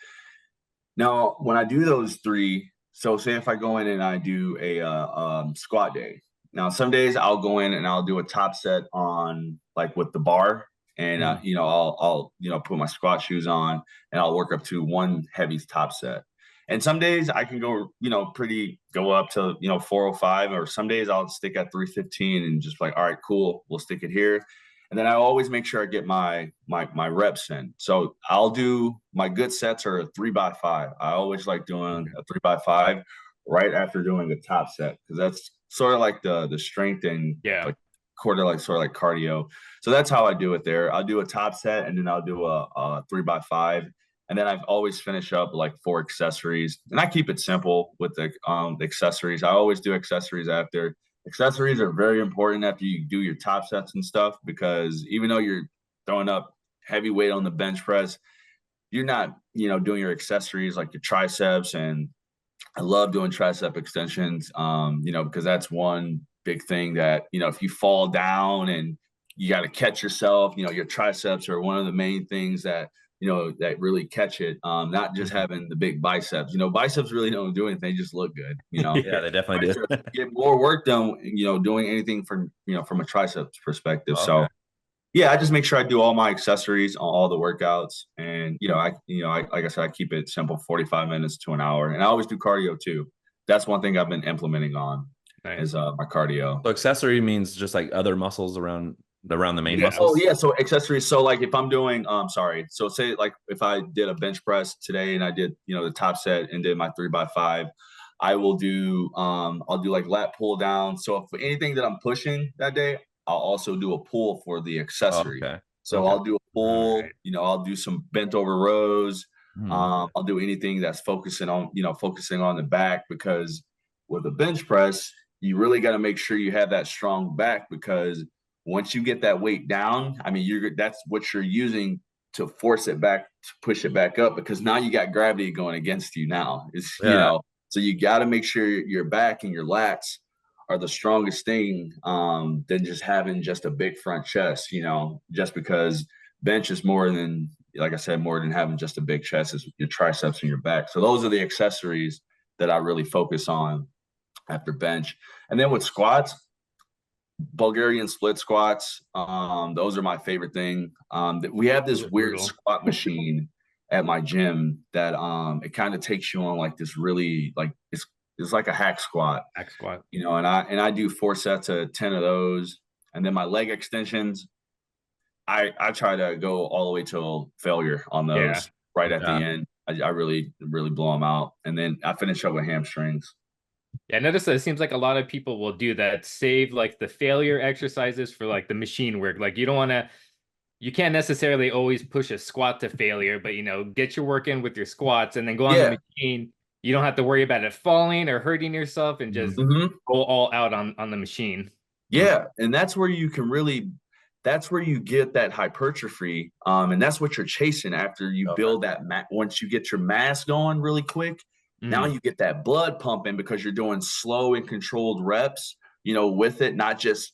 C: Now, when I do those three, so say if I go in and I do a squat day. Now, some days I'll go in and I'll do a top set on like with the bar, and I'll put my squat shoes on and I'll work up to one heavy top set. And some days I can go up to 405, or some days I'll stick at 315 and just like, all right, cool, we'll stick it here. And then I always make sure I get my reps in. So I'll do my good sets are a 3x5. I always like doing a 3x5 right after doing a top set, because that's sort of like the strength and like quarter, like sort of like cardio. So that's how I do it there. I'll do a top set and then I'll do a 3x5. And then I've always finish up like 4 accessories. And I keep it simple with the accessories. I always do accessories after. Accessories are very important after you do your top sets and stuff, because even though you're throwing up heavy weight on the bench press, you're not, doing your accessories like your triceps. And I love doing tricep extensions, because that's one big thing that, if you fall down and you got to catch yourself, your triceps are one of the main things that, that really catch it. Not just having the big biceps. Biceps really don't do anything; they just look good.
B: Yeah, they definitely do.
C: Get more work done. Doing anything from from a triceps perspective.
B: Okay.
C: So yeah, I just make sure I do all my accessories on all the workouts, and like I said, I keep it simple, 45 minutes to an hour, and I always do cardio too. That's one thing I've been implementing on is my cardio.
B: So accessory means just like other muscles around the main
C: Oh
B: muscles.
C: yeah, so accessories. So like if I'm doing, so say like if I did a bench press today and I did the top set and did my 3x5, I will do I'll do like lat pull down. So if anything that I'm pushing that day, I'll also do a pull for the accessory.
B: Okay.
C: So
B: Okay.
C: I'll do a pull.
A: Right.
C: I'll do some bent over rows.
B: Hmm.
C: I'll do anything that's focusing on the back, because with a bench press, you really got to make sure you have that strong back, because once you get that weight down, I mean, that's what you're using to force it back, to push it back up, because now you got gravity going against you now. It's, so you got to make sure your back and your lats are the strongest thing, than just having just a big front chest, just because bench is more than, like I said, more than having just a big chest, is your triceps and your back. So those are the accessories that I really focus on after bench. And then with squats, Bulgarian split squats, those are my favorite thing. We have this weird squat machine at my gym that it kind of takes you on like this really, like it's like a hack squat. And I do 4 sets of 10 of those. And then my leg extensions, I try to go all the way till failure on those right at the end. I really blow them out. And then I finish up with hamstrings.
A: Yeah, I noticed that it seems like a lot of people will do that, save like the failure exercises for like the machine work. Like you can't necessarily always push a squat to failure, but get your work in with your squats and then go on the machine. You don't have to worry about it falling or hurting yourself, and just go all out on the machine.
C: Yeah, and that's where you get that hypertrophy. And that's what you're chasing after you build that once you get your mass going really quick. Now you get that blood pumping, because you're doing slow and controlled reps, with it, not just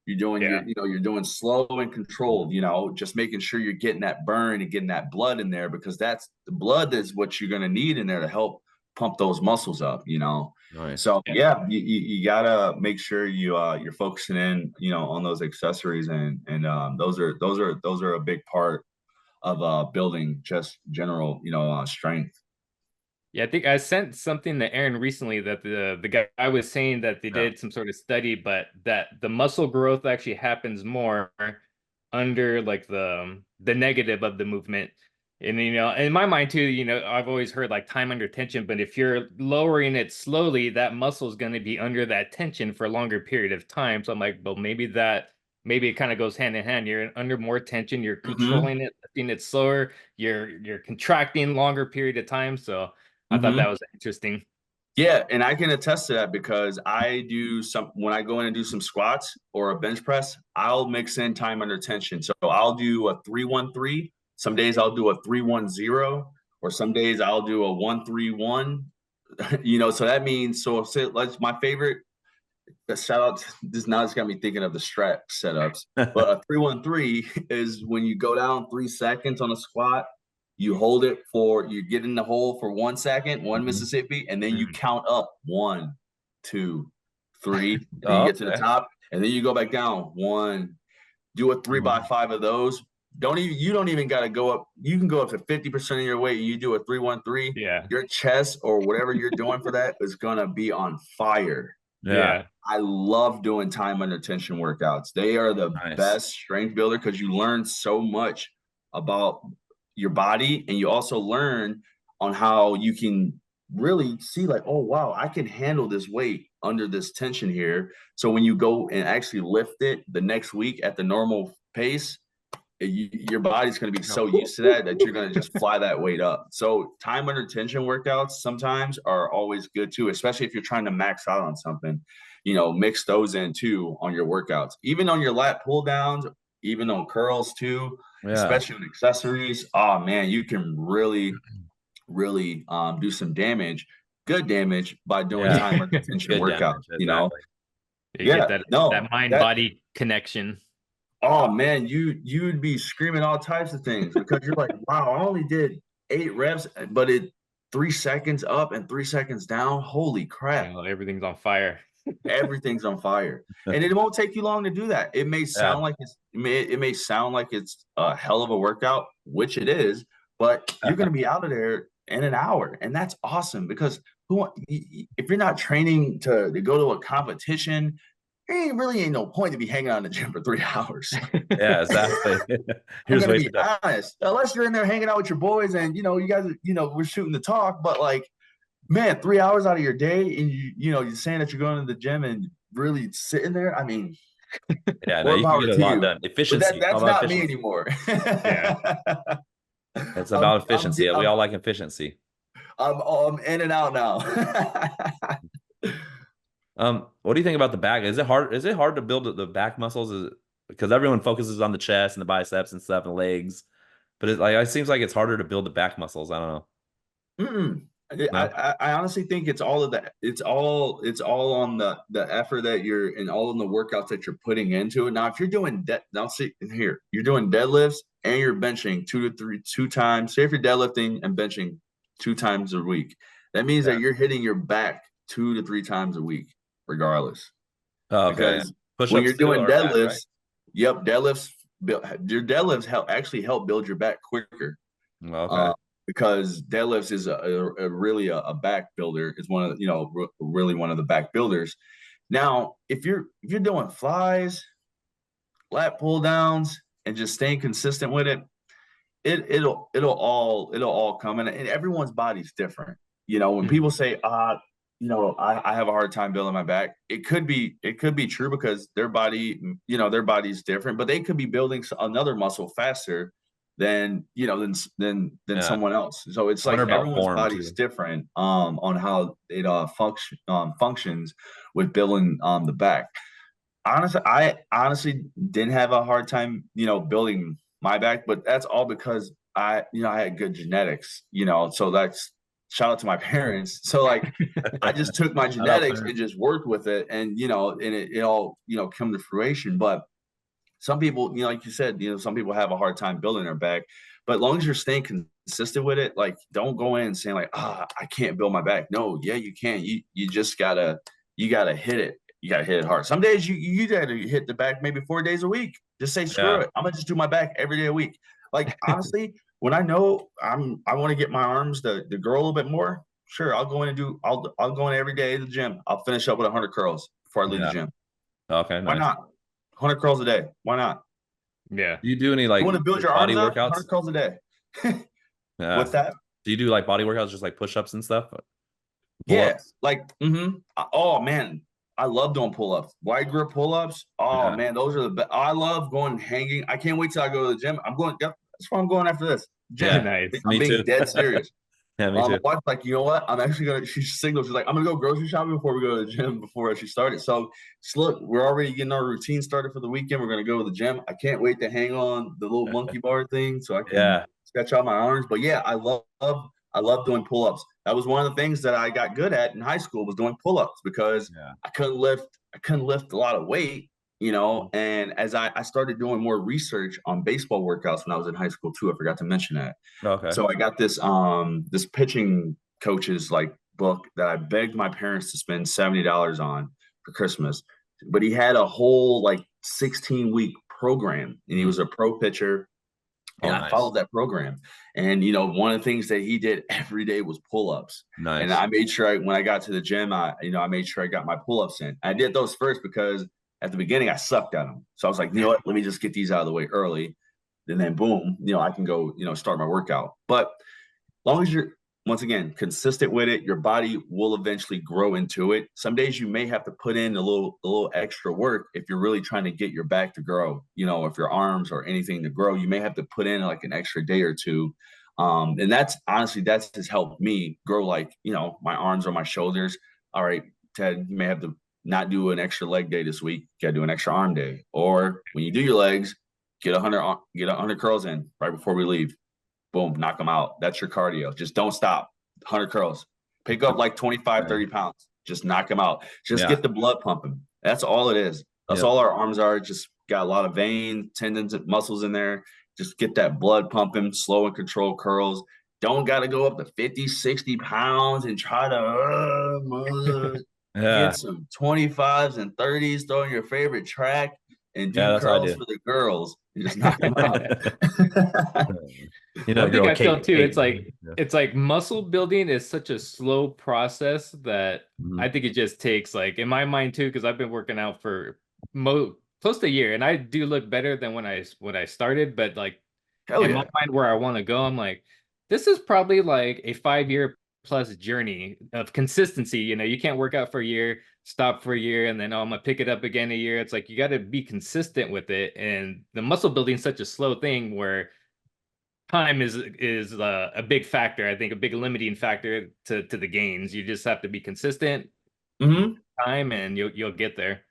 C: you're doing you're doing slow and controlled, just making sure you're getting that burn and getting that blood in there, because that's the blood is what you're going to need in there to help pump those muscles up,
B: Nice.
C: So you gotta make sure you're focusing in, on those accessories, and those are a big part of building just general, strength.
A: Yeah, I think I sent something to Aaron recently that the guy was saying that they did some sort of study, but that the muscle growth actually happens more under like the negative of the movement. And in my mind too, I've always heard like time under tension, but if you're lowering it slowly, that muscle is going to be under that tension for a longer period of time. So I'm like, well, maybe it kind of goes hand in hand. You're under more tension, you're controlling it, lifting it slower, you're contracting longer period of time. So I thought that was interesting.
C: Yeah, and I can attest to that because I do some when I go in and do some squats or a bench press, I'll mix in time under tension. So I'll do a 3-1-3. Some days I'll do a 3-1-0, or some days I'll do a 1-3-1. So that means let's my favorite shout out. This now it's got me thinking of the strat setups. But a 3-1-3 is when you go down 3 seconds on a squat, you hold it you get in the hole for 1 second, one Mississippi, and then you count up 1, 2, 3, and then you get to the top, and then you go back down 1. Do a 3x5 of those. You don't even got to go up. You can go up to 50% of your weight. And you do a 3-1-3.
A: Yeah.
C: Your chest or whatever you're doing for that is gonna be on fire.
A: Yeah.
C: I love doing time under tension workouts. They are the best strength builder because you learn so much about your body, and you also learn on how you can really see like, oh wow, I can handle this weight under this tension here. So when you go and actually lift it the next week at the normal pace, your body's going to be so used to that you're going to just fly that weight up. So time under tension workouts sometimes are always good too, especially if you're trying to max out on something. Mix those in too on your workouts, even on your lat pull downs, even on curls too, especially on accessories. Oh man, you can really do some good damage by doing time under tension workouts.
A: You get that mind-body connection.
C: Oh man, you'd be screaming all types of things because you're like, wow, I only did 8 reps, but 3 seconds up and 3 seconds down. Holy crap.
A: Everything's on fire.
C: Everything's on fire. And it won't take you long to do that. It may sound like it's a hell of a workout, which it is, but you're going to be out of there in an hour. And that's awesome because if you're not training to go to a competition, there really ain't no point to be hanging out in the gym for 3 hours.
B: Yeah, exactly.
C: I'm gonna be honest. Unless you're in there hanging out with your boys and you guys we're shooting the talk, but like, man, 3 hours out of your day and you're saying that you're going to the gym and really sitting there. I mean,
B: yeah, no, you can get a lot done. Efficiency.
C: That's not me anymore.
B: Yeah. It's about efficiency. We all like efficiency.
C: I'm in and out now.
B: What do you think about the back? Is it hard to build the back muscles? Because everyone focuses on the chest and the biceps and stuff and legs, but it seems like it's harder to build the back muscles. I don't know.
C: No? I honestly think it's all of that. It's all on the effort that you're and all in the workouts that you're putting into it. Now, if you're doing you're doing deadlifts and you're benching 2 times. Say if you're deadlifting and benching 2 times a week, that means that you're hitting your back 2 to 3 times a week, regardless. Because when you're doing deadlifts, deadlifts. Your deadlifts help build your back quicker. Because deadlifts is really a back builder. Is one of really one of the back builders. Now, if you're doing flies, lat pull downs, and just staying consistent with it, it'll all come in. And everyone's body's different. When people say, I have a hard time building my back, it could be true because their body's different, but they could be building another muscle faster than someone else. So it's like everyone's body's different on how it functions with building the back. I honestly didn't have a hard time building my back, but that's all because I had good genetics, so that's shout out to my parents. So like I just took my genetics and just worked with it, and it all come to fruition. But some people, like you said, some people have a hard time building their back, but as long as you're staying consistent with it, like don't go in saying like, I can't build my back. No, yeah, you can. You just gotta hit it. You gotta hit it hard. Some days you gotta hit the back maybe 4 days a week. Just say screw it. I'm gonna just do my back every day a week. Like honestly, when I know I want to get my arms to grow a little bit more, sure, I'll go in and I'll go in every day to the gym. I'll finish up with 100 curls before I leave the gym.
B: Okay, nice.
C: Why not? 100 curls a day. Why not?
A: Yeah.
B: Do you do any
C: you want to build your
B: body
C: arms
B: workouts?
C: Up, 100 curls a day. What's that?
B: Do you do like body workouts, just like push-ups and stuff?
C: Pull-ups? Oh man, I love doing pull-ups. Wide grip pull-ups. Oh man, those are the best. I love going hanging. I can't wait till I go to the gym. That's where I'm going after this. Gym.
A: Nice.
C: I'm being dead serious.
B: Yeah, me
C: My
B: too.
C: wife's like, you know what? I'm actually gonna. She signaled. She's like, I'm gonna go grocery shopping before we go to the gym before she started. So, look, we're already getting our routine started for the weekend. We're gonna go to the gym. I can't wait to hang on the little monkey bar thing so I can
B: Yeah.
C: stretch out my arms. But yeah, I love doing pull ups. That was one of the things that I got good at in high school was doing pull ups because
B: Yeah.
C: I couldn't lift a lot of weight. And as I started doing more research on baseball workouts when I was in high school too, I forgot to mention that.
B: Okay.
C: So I got this pitching coach's like book that I begged my parents to spend $70 on for Christmas. But he had a whole like 16-week program and he was a pro pitcher.
B: Oh,
C: And I
B: nice.
C: followed that program. And one of the things that he did every day was pull-ups. And
B: Nice.
C: I made sure when I got to the gym, I made sure I got my pull-ups in. I did those first because at the beginning I sucked at them. So I was like, you know what, let me just get these out of the way early. And then boom, I can go, start my workout. But long as you're once again consistent with it, your body will eventually grow into it. Some days you may have to put in a little extra work if you're really trying to get your back to grow. If your arms or anything to grow, you may have to put in like an extra day or two. And that's just helped me grow, like my arms or my shoulders. All right, Ted, you may have to not do an extra leg day this week. You got to do an extra arm day, or when you do your legs, get 100 curls in right before we leave. Boom, knock them out. That's your cardio. Just don't stop. 100 curls. Pick up like 25, 30 pounds. Just knock them out. Just get the blood pumping. That's all it is. That's all our arms are. Just got a lot of veins, tendons, and muscles in there. Just get that blood pumping, slow and controlled curls. Don't got to go up to 50, 60 pounds and try to get some 25s and 30s, throw in your favorite track and do
B: that's what I
C: curls
B: do.
C: for the girls. You just knock them out.
A: One thing
B: girl
A: I feel
B: Kate,
A: too,
B: Kate.
A: it's like muscle building is such a slow process that I think it just takes, like, in my mind too, because I've been working out for close to a year, and I do look better than when I started, but like
C: Hell
A: in
C: yeah.
A: my mind where I want to go, I'm like, this is probably like a 5-year plus journey of consistency. You can't work out for a year, stop for a year, and then I'm gonna pick it up again a year. It's like you got to be consistent with it, and the muscle building is such a slow thing where time is a big factor. I think a big limiting factor to the gains. You just have to be consistent, time, and you'll get there.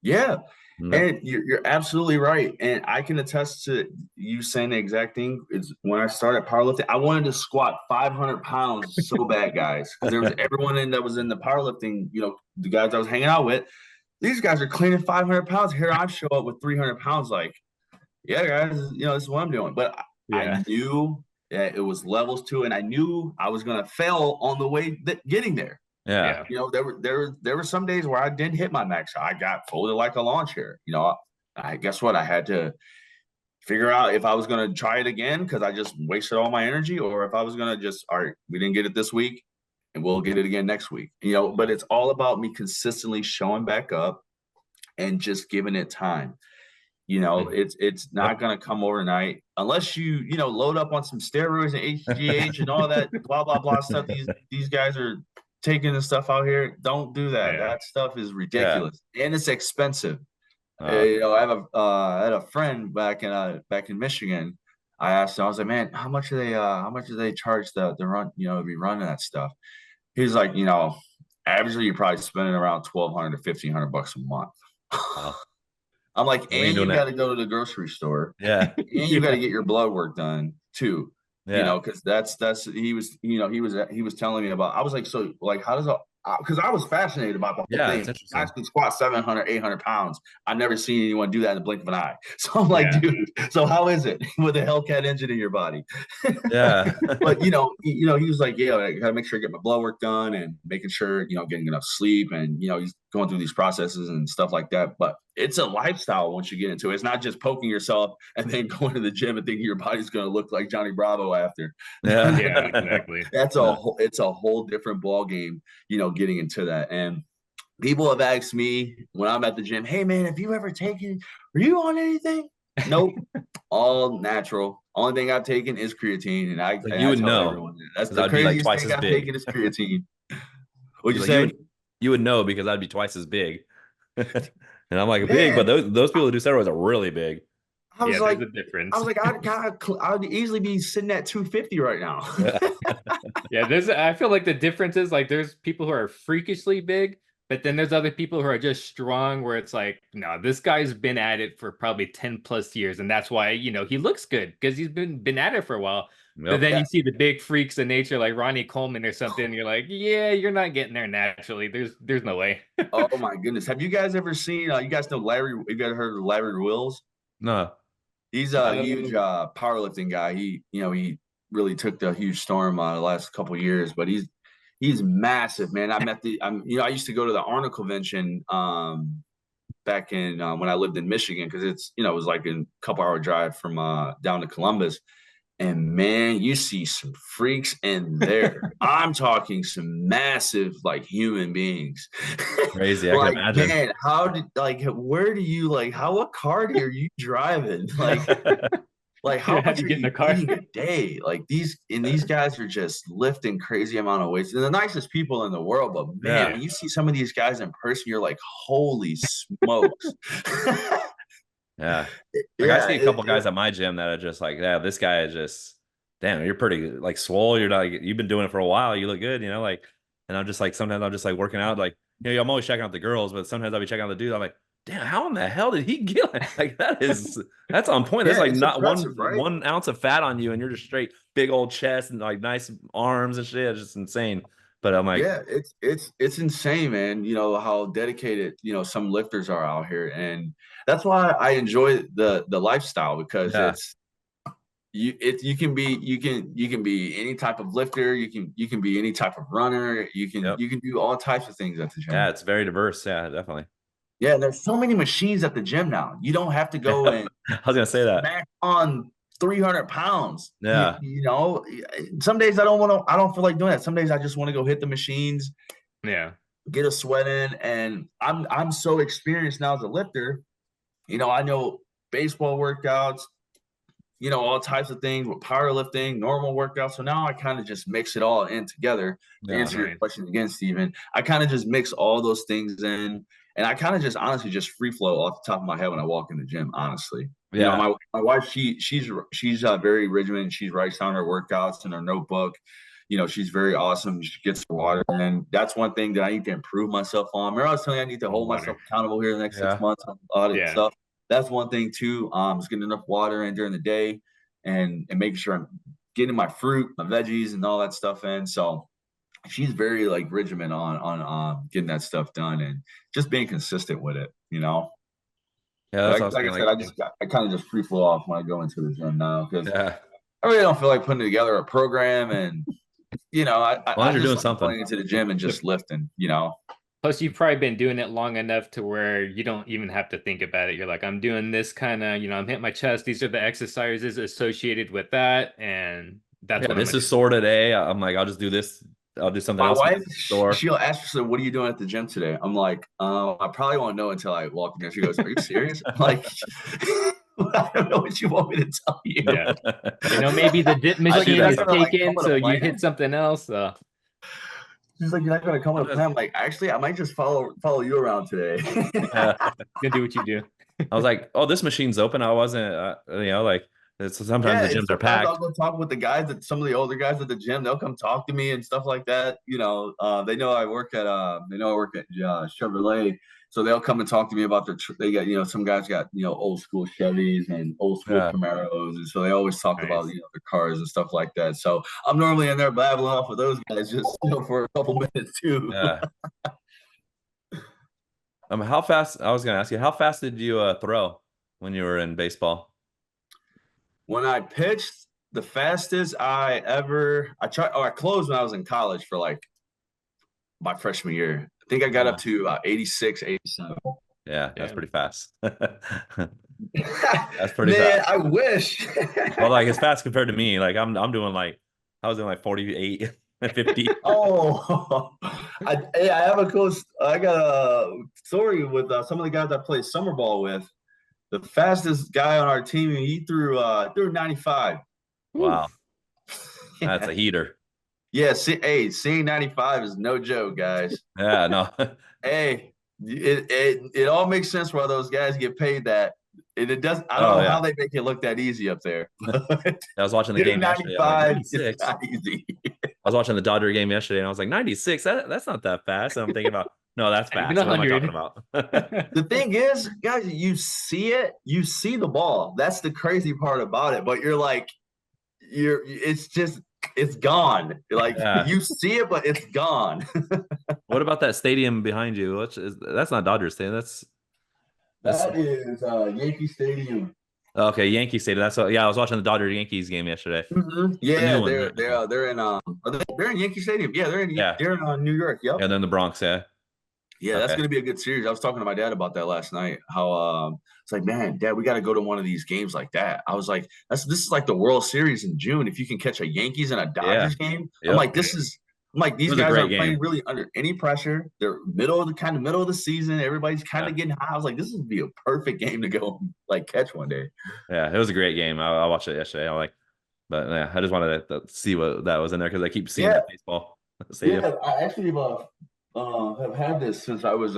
C: Yeah. And you're absolutely right. And I can attest to you saying the exact thing. Is when I started powerlifting, I wanted to squat 500 pounds so bad, guys, because there was everyone that was in the powerlifting, the guys I was hanging out with. These guys are cleaning 500 pounds. Here I show up with 300 pounds. Like, yeah, guys, this is what I'm doing. But I knew that it was levels to it, and I knew I was going to fail on the way getting there.
B: Yeah.
C: There were some days where I didn't hit my max. I got folded like a lawn chair. I guess what? I had to figure out if I was going to try it again because I just wasted all my energy, or if I was going to just, all right, we didn't get it this week and we'll get it again next week. But it's all about me consistently showing back up and just giving it time. It's not going to come overnight unless you load up on some steroids and HGH and all that blah blah blah stuff these guys are taking the stuff out here. Don't do that. That stuff is ridiculous and it's expensive. I had a friend back in Michigan. I asked him, I was like, man, how much do they charge the run, to be running that stuff? He's like, averagely you're probably spending around $1,200 to $1,500 a month. I'm like, and you got to go to the grocery store.
B: Yeah.
C: And you got to get your blood work done too.
B: Yeah.
C: Because that's he was telling me about. I was like, so like, how does because I was fascinated about the whole thing.
B: It's interesting.
C: I can squat 700, 800 pounds. I've never seen anyone do that in the blink of an eye. So I'm like, dude, so how is it with a Hellcat engine in your body?
B: Yeah.
C: But he was like, yeah, I gotta make sure I get my blood work done and making sure, getting enough sleep, and he's going through these processes and stuff like that. But it's a lifestyle once you get into it. It's not just poking yourself and then going to the gym and thinking your body's going to look like Johnny Bravo after.
B: Yeah,
A: exactly.
C: It's a whole different ball game, getting into that. And people have asked me when I'm at the gym, hey man, have you ever are you on anything? Nope. All natural. Only thing I've taken is creatine. And
B: you would know.
C: Everyone, that's the craziest thing I've taken is creatine. What'd you say?
B: You would know because I'd be twice as big. And I'm like, big, but those people who do steroids are really big.
C: I was
A: Yeah,
C: like,
A: there's a difference.
C: I'd easily be sitting at 250 right now.
A: Yeah, I feel like the difference is like there's people who are freakishly big, but then there's other people who are just strong where it's like, no, this guy's been at it for probably 10 plus years, and that's why, he looks good because he's been at it for a while. But
B: Yep.
A: then
C: Yeah.
A: you see the big freaks of nature like Ronnie Coleman or something, and you're like, yeah, you're not getting there naturally. There's no way.
C: Oh my goodness. Have you guys ever seen you guys know Larry? Have you guys heard of Larry Wills?
B: No.
C: He's a huge
A: Um,
C: powerlifting guy. He really took the huge storm the last couple of years, but he's massive, man. I used to go to the Arnold convention back in when I lived in Michigan because it was like a couple hour drive from down to Columbus. And man, you see some freaks in there. I'm talking some massive, like human beings.
B: Crazy. I can
C: Like,
B: imagine.
C: man, where do you what car are you driving? Like how
A: how do
C: much
A: you
C: are
A: get in
C: you
A: the car?
C: eating a day? Like these guys are just lifting crazy amount of weights. They're the nicest people in the world, but man,
B: Yeah.
C: when you see some of these guys in person, you're like, holy smokes.
B: Yeah. Like I
C: Yeah,
B: see a couple guys at my gym that are just like, yeah, this guy is just, damn, you're pretty like swole. You're like, you've been doing it for a while. You look good, like, and I'm just like, sometimes I'm just like working out, like, I'm always checking out the girls, but sometimes I'll be checking out the dude. I'm like, damn, how in the hell did he get like that's on point. There's
C: yeah,
B: like
C: it's
B: not
C: impressive, right?
B: 1 ounce of fat on you, and you're just straight big old chest and like nice arms and shit. It's just insane. But I'm like,
C: Yeah, it's insane, man. You know how dedicated, some lifters are out here. And that's why I enjoy the lifestyle because
B: yeah,
C: you can be any type of lifter, you can be any type of runner, you can
B: yep,
C: you can do all types of things at the
B: yeah,
C: gym.
B: it's very diverse. Yeah, definitely.
C: Yeah, there's so many machines at the gym now. You don't have to go
B: Yeah.
C: and
B: I was gonna say that.
C: smack on 300 pounds.
B: Yeah,
C: Some days I don't feel like doing that. Some days I just want to go hit the machines,
A: Yeah.
C: get a sweat in, and I'm so experienced now as a lifter. I know baseball workouts, all types of things with powerlifting, normal workouts. So now I kind of just mix it all in together. To
B: yeah,
C: answer your
A: Nice.
C: question again, Steven, I kind of just mix all those things in, and I kind of just honestly just free flow off the top of my head when I walk in the gym. Honestly,
B: yeah,
C: my wife, she's very regimented. She writes down her workouts in her notebook. She's very awesome. She gets the water, and that's one thing that I need to improve myself on. Remember, I was telling you I need to hold myself
A: Water.
C: accountable here in the next six
B: yeah.
C: months on audit
A: Yeah.
C: stuff. That's one thing too. Is getting enough water in during the day, and making sure I'm getting my fruit, my veggies, and all that stuff in. So she's very like regimen on getting that stuff done and just being consistent with it.
B: Yeah,
C: But
B: that's what I was
C: like
B: saying.
C: I said,
B: Like,
C: I kind of just free flow off when I go into the gym now because
B: yeah,
C: I really don't feel like putting together a program and
B: as long
C: I
B: as you're
C: just
B: doing
C: like
B: something.
C: going into the gym and just lifting.
A: Plus, you've probably been doing it long enough to where you don't even have to think about it. You're like, I'm doing this kind of, I'm hitting my chest. These are the exercises associated with that, and that's
B: Yeah,
A: what I'm
B: this
A: gonna
B: is
A: do.
B: sore today. I'm like, I'll just do this. I'll do something
C: My
B: else.
C: wife,
B: Sore.
C: she'll ask me, so what are you doing at the gym today? I'm like, I probably won't know until I walk in there. She goes, are you serious? I'm like, I don't know what you want me to tell you.
A: Yeah. Maybe the dip
B: I do
A: machine
B: that
C: You're
A: is
C: not gonna
B: sometimes.
C: like come
A: taken,
C: with a
A: so you
C: plan?
A: hit something else.
C: She's like, you're not gonna come with a plan. I'm like, actually, I might just follow you around today.
B: Yeah.
A: Gonna do what you do.
B: I was like, oh, this machine's open. I wasn't, like, sometimes
C: Yeah,
B: the
C: and
B: gyms are
C: sometimes I'll
B: packed.
C: go talk with the guys that some of the older guys at the gym. They'll come talk to me and stuff like that. They know I work at Chevrolet, so they'll come and talk to me about they got some guys got old school Chevys and old school
B: Yeah.
C: Camaros, and so they always talk about
A: Nice.
C: their cars and stuff like that. So I'm normally in there babbling off with those guys just for a couple minutes too.
B: Yeah. How fast, I was going to ask you, how fast did you throw when you were in baseball?
C: When I pitched, the fastest I closed when I was in college for like my freshman year. I think I got up to 86, 87.
B: Yeah, that's
A: Yeah.
B: pretty fast. That's pretty
C: Man,
B: fast.
C: I wish.
B: Well, like it's fast compared to me. Like I'm doing like I was doing like 48 and 50.
C: Oh, I have I got a story with some of the guys I played summer ball with. The fastest guy on our team, he threw 95.
B: Wow, that's
C: Yeah,
B: a heater.
C: yeah. Seeing 95 is no joke, guys.
B: Yeah, no.
C: Hey, it all makes sense why those guys get paid that. it does. I don't
B: Oh
C: know
B: yeah,
C: how they make it look that easy up there. But
B: I was watching the
C: getting
B: game yesterday. I'm like
C: 95 is
B: 96.
C: not easy.
B: I was watching the Dodger game yesterday, and I was like 96. That's not that fast. And I'm thinking about no, that's
A: Even
B: fast. What am I talking
A: 100.
B: about?
C: The thing is, guys, you see it, you see the ball. That's the crazy part about it. But you're like, it's gone. Like
B: Yeah.
C: you see it, but it's gone.
B: What about that stadium behind you? That's not Dodger Stadium. That's
C: That is Yankee Stadium.
B: okay. Yankee Stadium. That's what, yeah. I was watching the Dodger Yankees game yesterday. The
C: Yeah,
B: new one, right? Okay.
C: they're in they're in Yankee Stadium. Yeah,
B: Yeah,
C: they're in New York. Yep.
B: yeah. Then the Bronx. Yeah.
C: Yeah, that's
B: Okay.
C: gonna be a good series. I was talking to my dad about that last night. How it's like, man, Dad, we got to go to one of these games like that. I was like, this is like the World Series in June. If you can catch a Yankees and a
B: Yeah.
C: Dodgers game,
B: Yep.
C: I'm like,
B: It
C: these
B: was a
C: guys
B: great
C: aren't playing
B: game.
C: really under any pressure. They're middle of the season. Everybody's kind of
B: Yeah.
C: getting high. I was like, this would be a perfect game to go like catch one day.
B: Yeah. It was a great game. I watched it yesterday. I'm like, but yeah, I just wanted to see what that was in there because I keep seeing
C: Yeah,
B: that baseball stadium.
C: yeah. I actually have had this since I was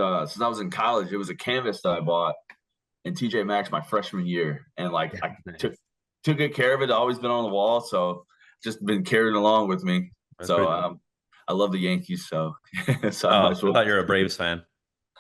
C: in college. It was a canvas that I bought in TJ Maxx my freshman year, and like I
A: Nice.
C: took good care of it. Always been on the wall, so just been carried along with me.
B: That's
C: So
B: pretty cool.
C: I love the Yankees, so so I
B: Oh,
C: might
B: I
C: as well.
B: thought you were a Braves fan.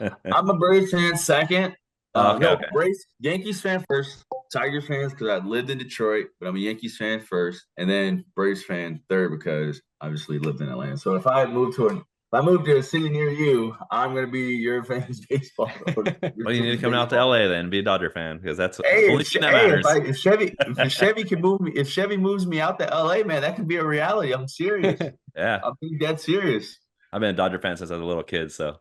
C: I'm a Braves fan second.
B: Okay,
C: No,
B: okay.
C: Braves Yankees fan first. Tigers fans because I lived in Detroit, but I'm a Yankees fan first, and then Braves fan third because obviously lived in Atlanta. So if I moved to a city near you, I'm gonna be your fans baseball. Your
B: Well, you need to
C: team's
B: come out to
C: baseball.
B: LA then, be a Dodger fan because that's the
C: Hey,
B: only team that matters.
C: if Chevy can move me, if Chevy moves me out to LA, man, that could be a reality. I'm serious.
B: Yeah,
C: I'm being dead serious.
B: I've been a Dodger fan since I was a little kid. So,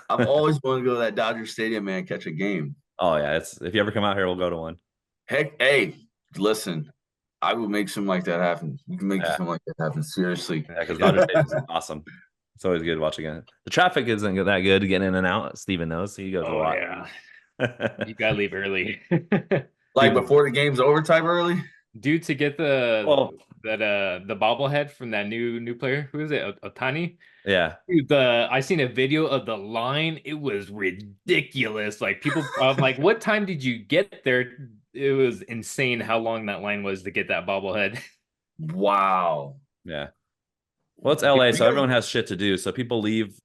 C: I've always wanted to go to that Dodger Stadium, man, catch a game.
B: oh yeah, it's if you ever come out here, we'll go to one.
C: Heck, hey, listen, I will make something like that happen. We can make
B: Yeah,
C: something like that happen. Seriously.
B: yeah, because Dodger Stadium is awesome. It's always good watching it. The traffic isn't that good getting in and out. Steven knows he goes a
A: Oh
B: lot.
A: yeah. You gotta leave early.
C: Like
B: Dude,
C: before the game's over type early?
A: Dude, to get
B: well,
A: the bobblehead from that new player, who is it? Otani?
B: yeah.
A: Dude, I seen a video of the line. It was ridiculous. Like people, I'm like, what time did you get there? It was insane how long that line was to get that bobblehead.
C: Wow.
B: Yeah. Well, it's LA, so everyone has shit to do. So people leave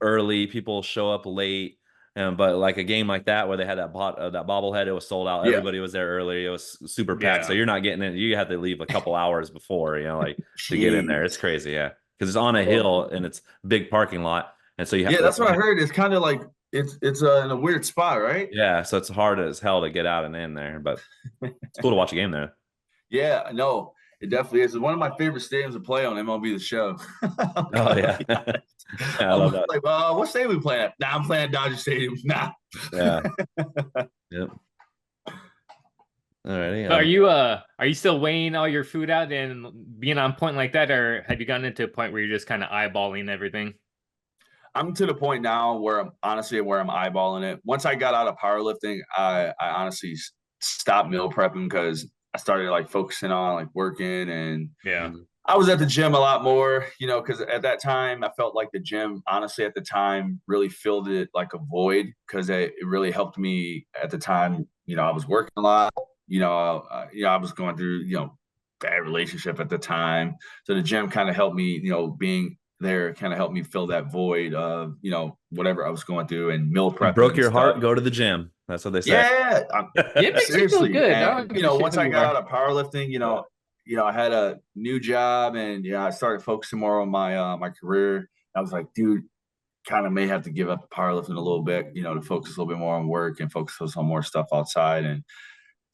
B: early, people show up late. But like a game like that where they had that bobblehead, it was sold out.
C: Yeah.
B: Everybody was there early. It was super packed. So you're not getting in. You have to leave a couple hours before, like to get in there. It's crazy, yeah. Because it's on a hill and it's big parking lot. And so you have to,
C: that's what I heard. It's kind of like it's in a weird spot, right?
B: yeah, so it's hard as hell to get out and in there, but it's cool to watch a game there.
C: Yeah, no, it definitely is. It's one of my favorite stadiums to play on MLB The Show.
B: Oh yeah. Yeah, I love that.
C: Like, what stadium we playing at? Nah, I'm playing at Dodger Stadium. Nah.
B: Yeah. Yep. All righty.
A: So are you still weighing all your food out and being on point like that, or have you gotten into a point where you're just kind of eyeballing everything?
C: I'm to the point now where I'm eyeballing it. Once I got out of powerlifting, I honestly stopped meal prepping because I started like focusing on like working, and
A: Yeah.
C: I was at the gym a lot more, because at that time I felt like the gym, honestly, at the time really filled it like a void because it really helped me at the time. I was working a lot. I was going through, bad relationship at the time. So the gym kind of helped me, being there kind of helped me fill that void of, whatever I was going through, and meal prep.
B: Broke your heart, go to the gym. That's what they say.
C: Yeah.
A: It makes you feel
C: Seriously.
A: good.
C: And, once I got out of powerlifting, I had a new job, and I started focusing more on my my career. I was like, dude, kind of may have to give up powerlifting a little bit, to focus a little bit more on work and focus on more stuff outside, and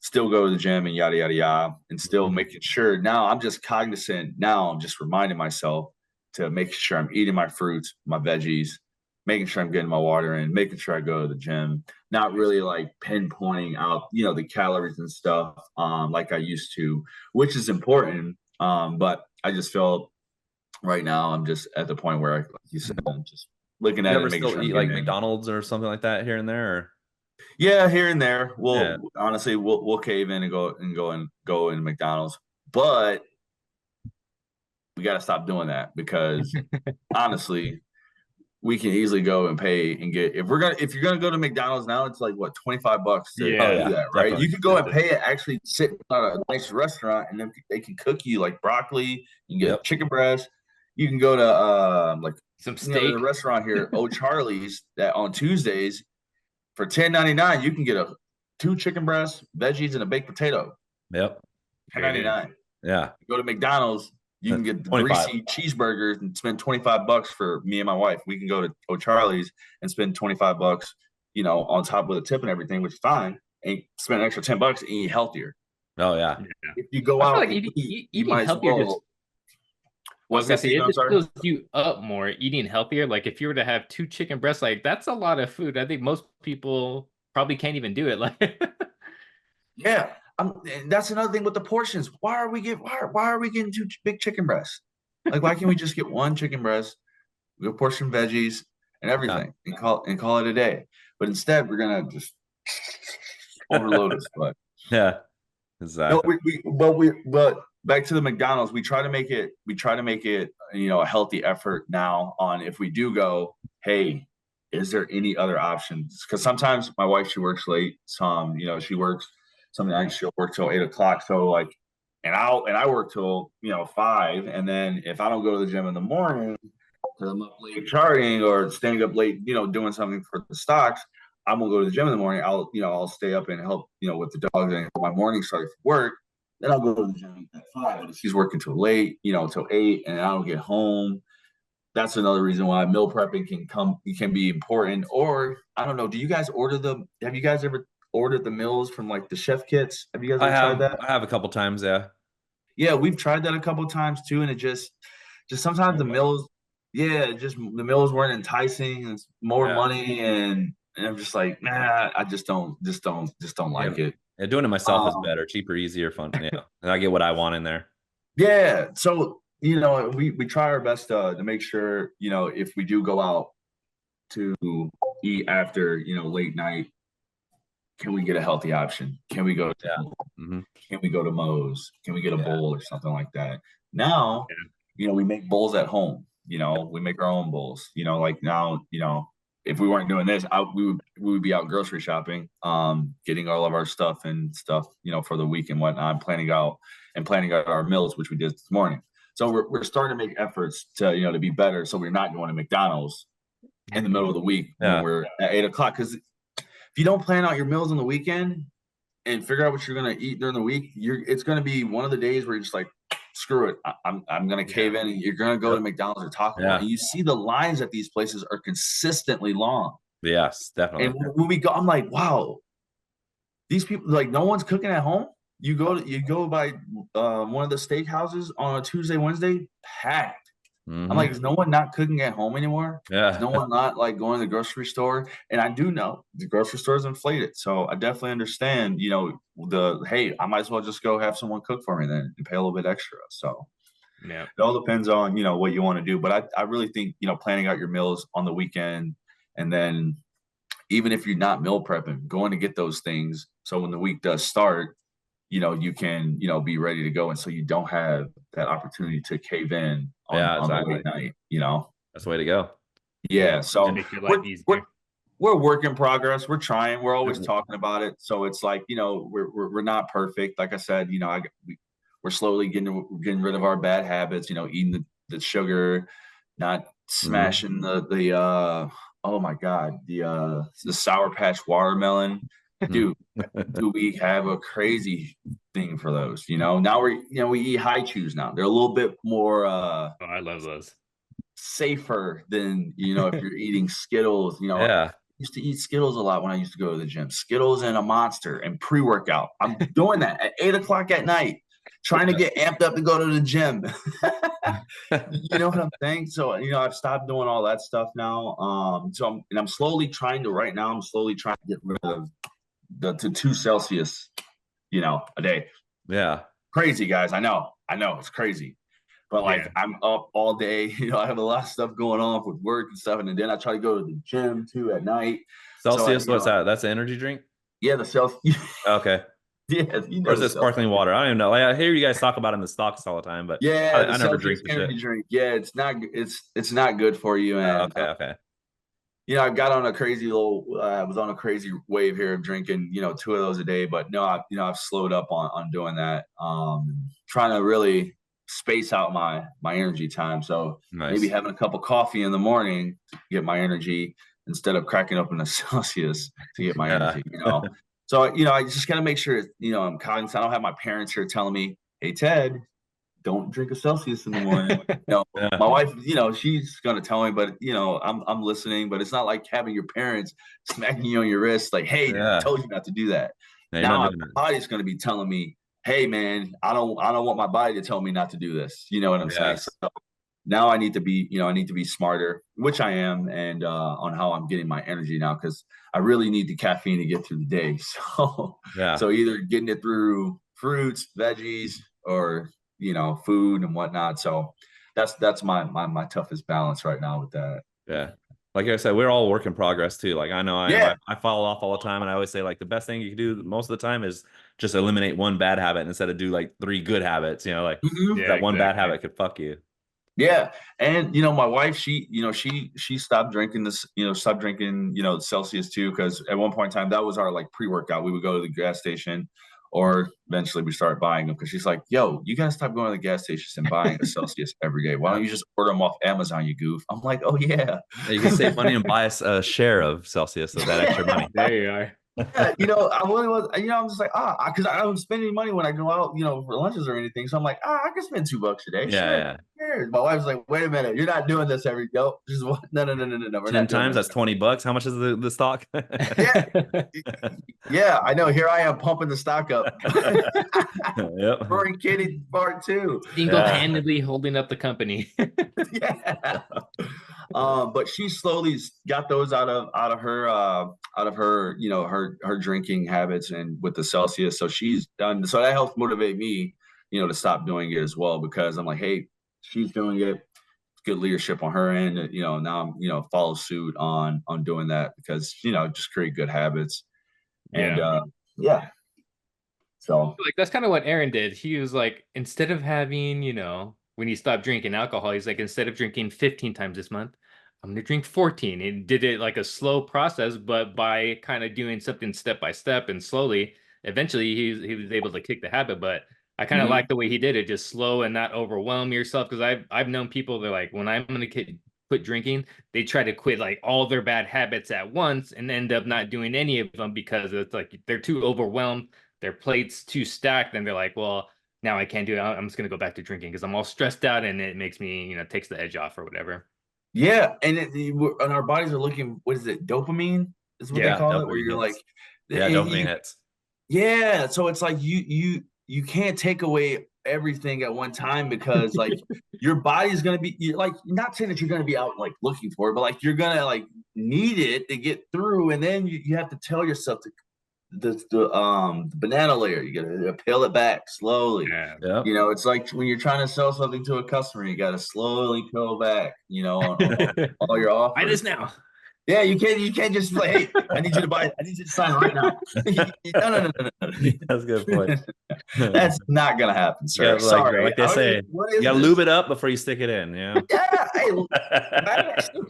C: still go to the gym and yada yada yada, and still making sure. Now I'm just cognizant. Now I'm just reminding myself to make sure I'm eating my fruits, my veggies, making sure I'm getting my water in, making sure I go to the gym, not really like pinpointing out, the calories and stuff like I used to, which is important. But I just feel right now I'm just at the point where, like you said, I'm just looking at
B: You
C: it
B: ever
C: and making
B: still
C: sure
B: eat
C: I'm
B: like
C: getting in.
B: McDonald's or something like that here and there? Or?
C: Yeah, here and there.
B: Yeah.
C: Honestly, we'll cave in and go in McDonald's, but we got to stop doing that because honestly, we can easily go and pay and get, if you're gonna go to McDonald's now, it's like what, $25 to do that, right?
B: Definitely.
C: You could go and pay it, actually sit at a nice restaurant, and then they can cook you like broccoli. You can get chicken breast. You can go to like
A: some steak.
C: The restaurant here, O'Charlie's, that on Tuesdays for $10.99 you can get 2 chicken breasts, veggies, and a baked potato.
B: Yep.
C: $10.99.
B: Yeah.
C: You go to McDonald's, you can get the greasy cheeseburgers and spend $25 for me and my wife. We can go to O'Charlie's and spend $25, you know, on top with a tip and everything, which is fine, and spend an extra $10 and eat healthier.
B: Oh yeah.
C: If you go out,
A: like eating healthier just, it just fills you up more. Eating healthier, like if you were to have 2 chicken breasts, like that's a lot of food. I think most people probably can't even do it. Like,
C: yeah. That's another thing with the portions. Why are we getting 2 big chicken breasts? Like, why can't we just get 1 chicken breast, a portion of veggies and everything, and call it a day? But instead, we're gonna just overload us. But
B: yeah, exactly.
C: No, but back to the McDonald's, we try to make it, you know, a healthy effort now on, if we do go, hey, is there any other options? Because sometimes my wife, she works late. You know, she works. Some nights she'll work till 8 o'clock. So like, and I work till, you know, 5. And then if I don't go to the gym in the morning because I'm up late charting or staying up late, you know, doing something for the stocks, I'm gonna go to the gym in the morning. I'll stay up and help, you know, with the dogs and my morning started for work. Then I'll go to the gym at 5. But if she's working till late, you know, till 8, and I don't get home, that's another reason why meal prepping can be important. Or I don't know. Do you guys have you guys ever ordered the meals from like the chef kits? Have you guys ever tried that?
B: I have a couple times,
C: yeah, we've tried that a couple times too, and it just sometimes the meals weren't enticing. It's more money, and I'm just like, nah, I just don't like it.
B: Yeah, doing it myself is better, cheaper, easier, fun. Yeah, and I get what I want in there.
C: Yeah, so you know, we try our best to make sure, you know, if we do go out to eat after, you know, late night, can we get a healthy option? Can we go to Can we go to Moe's? Can we get a bowl or something like that? Now, you know, we make bowls at home. You know, we make our own bowls. You know, like now, you know, if we weren't doing this, we would be out grocery shopping, getting all of our stuff, you know, for the week and whatnot, planning out our meals, which we did this morning. So we're starting to make efforts to, you know, to be better. So we're not going to McDonald's in the middle of the week when we're at 8 o'clock. Because if you don't plan out your meals on the weekend and figure out what you're going to eat during the week, it's going to be one of the days where you're just like, screw it, I'm going to cave in, and you're going to go to McDonald's or Taco Bell. And you see the lines at these places are consistently long.
B: Yes, definitely.
C: And when we go, I'm like, wow, these people, like, no one's cooking at home. You go by one of the steakhouses on a Tuesday, Wednesday, packed. I'm like, is no one not cooking at home anymore?
B: Yeah.
C: Is no one not like going to the grocery store? And I do know the grocery store is inflated. So I definitely understand, you know, hey, I might as well just go have someone cook for me then and pay a little bit extra. So yeah, it all depends on, you know, what you want to do. But I really think, you know, planning out your meals on the weekend, and then even if you're not meal prepping, going to get those things. So when the week does start, you know, you can, you know, be ready to go. And so you don't have that opportunity to cave in on the late night, you know.
B: That's the way to go.
C: Yeah. So we're work in progress. We're trying. We're always talking about it. So it's like, you know, we're not perfect. Like I said, you know, we're slowly getting rid of our bad habits, you know, eating the sugar, not smashing the oh my God, the Sour Patch watermelon. Dude, do we have a crazy thing for those? You know, now we eat high chews now. They're a little bit more
A: I love those.
C: Safer than, you know, if you're eating Skittles, you know.
B: Yeah.
C: I used to eat Skittles a lot when I used to go to the gym. Skittles and a Monster and pre-workout. I'm doing that at 8 o'clock at night, trying to get amped up to go to the gym. You know what I'm saying? So, you know, I've stopped doing all that stuff now. I'm slowly trying to get rid of to 2 Celsius, you know, a day.
B: Yeah.
C: Crazy, guys. I know it's crazy. But like, I'm up all day, you know, I have a lot of stuff going on with work and stuff. And then I try to go to the gym too at night.
B: Celsius, what's that? That's an energy drink?
C: Yeah, the Celsius.
B: Okay.
C: Yeah. You know,
B: or is it sparkling water? I don't even know. I hear you guys talk about it in the stocks all the time, but
C: yeah,
B: I never drink the
C: energy
B: shit.
C: drink. Yeah, it's not good for you. And
B: okay.
C: I got on a crazy I was on a crazy wave here of drinking, 2 of those a day, but no, I've slowed up on doing that. Trying to really space out my energy time. So maybe
B: Nice.
C: having a cup of coffee in the morning to get my energy instead of cracking open a Celsius to get my
B: Yeah.
C: energy. So, I just got to make sure, I'm cognizant. I don't have my parents here telling me, hey, Ted, don't drink a Celsius in the morning.
B: Yeah.
C: My wife, she's gonna tell me, but I'm listening. But it's not like having your parents smacking you on your wrist, like, "Hey, I
B: Yeah.
C: told you not to do that."
B: Yeah, you're
C: Now
B: not
C: my
B: doing that.
C: body's gonna be telling me, "Hey, man, I don't want my body to tell me not to do this." You know what I'm saying?
B: Yeah.
C: So now I need to be smarter, which I am, and on how I'm getting my energy now because I really need the caffeine to get through the day.
B: Yeah.
C: So either getting it through fruits, veggies, or food and whatnot. So that's my toughest balance right now with that.
B: Yeah. Like I said, we're all work in progress too. Like I know I am.
C: Yeah.
B: I fall off all the time, and I always say like the best thing you can do most of the time is just eliminate one bad habit instead of do like 3 good habits. Like
C: Mhm.
A: Yeah,
B: that one bad
A: exactly.
B: habit could fuck you.
C: Yeah. And my wife, she stopped drinking stopped drinking, Celsius too, because at one point in time that was our like pre-workout. We would go to the gas station or eventually we start buying them because she's like, yo, you gotta stop going to the gas stations and buying a Celsius every day. Why
B: Yeah.
C: don't you just order them off Amazon, you goof? I'm like, oh yeah.
B: You can save money and buy a share of Celsius with that extra money.
A: There you are.
C: Yeah, I really was, I'm just like, because I don't spend any money when I go out, for lunches or anything. So I'm like, I can spend $2 a day.
B: Yeah,
C: Sure.
B: yeah.
C: Sure. My wife's like, wait a minute, you're not doing this every no, just no, we're
B: 10
C: not doing
B: times,
C: this.
B: that's $20. How much is the stock?
C: Yeah, yeah, I know. Here I am pumping the stock up.
B: Yep.
C: Roaring Kitty part 2.
A: Single-handedly holding up the company.
C: Yeah. But she slowly got those out of her her drinking habits and with the Celsius. So she's done. So that helps motivate me, to stop doing it as well because I'm like, hey, she's doing it. Good leadership on her end. Now I'm follow suit on doing that because just create good habits and
A: Yeah.
C: yeah. So
A: Like that's kind of what Aaron did. He was like, instead of having, when he stopped drinking alcohol, he's like, instead of drinking 15 times this month, I'm gonna drink 14. And did it like a slow process, but by kind of doing something step by step and slowly, eventually he was able to kick the habit. But I kind of
C: mhm.
A: like the way he did it, just slow and not overwhelm yourself. Because I've known people that like when I'm gonna quit drinking, they try to quit like all their bad habits at once and end up not doing any of them because it's like they're too overwhelmed, their plate's too stacked, and they're like, well, now I can't do it. I'm just gonna go back to drinking because I'm all stressed out and it makes me, takes the edge off or whatever.
C: Yeah, and our bodies are looking. What is it? Dopamine is what they
B: Yeah,
C: call it. Where
B: dopamine
C: you're like,
B: hits. Yeah, dopamine hits.
C: yeah. So it's like you can't take away everything at one time because like your body's gonna be you're like not saying that you're gonna be out like looking for it, but like you're gonna like need it to get through, and then you have to tell yourself to the banana layer. You gotta peel it back slowly.
A: Yeah.
B: Yep.
C: It's like when you're trying to sell something to a customer, you got to slowly peel back, on all your
A: Buy this
C: offers.
A: now.
C: Yeah, you can't just like, hey, I need you to buy, I need you to sign right now. No.
B: That's a good point.
C: That's not gonna happen,
B: You
C: sir.
B: gotta, like
C: Sorry.
B: they say,
C: What
B: you
C: is
B: gotta
C: this?
B: lube it up before you stick it in.
C: Yeah, hey, you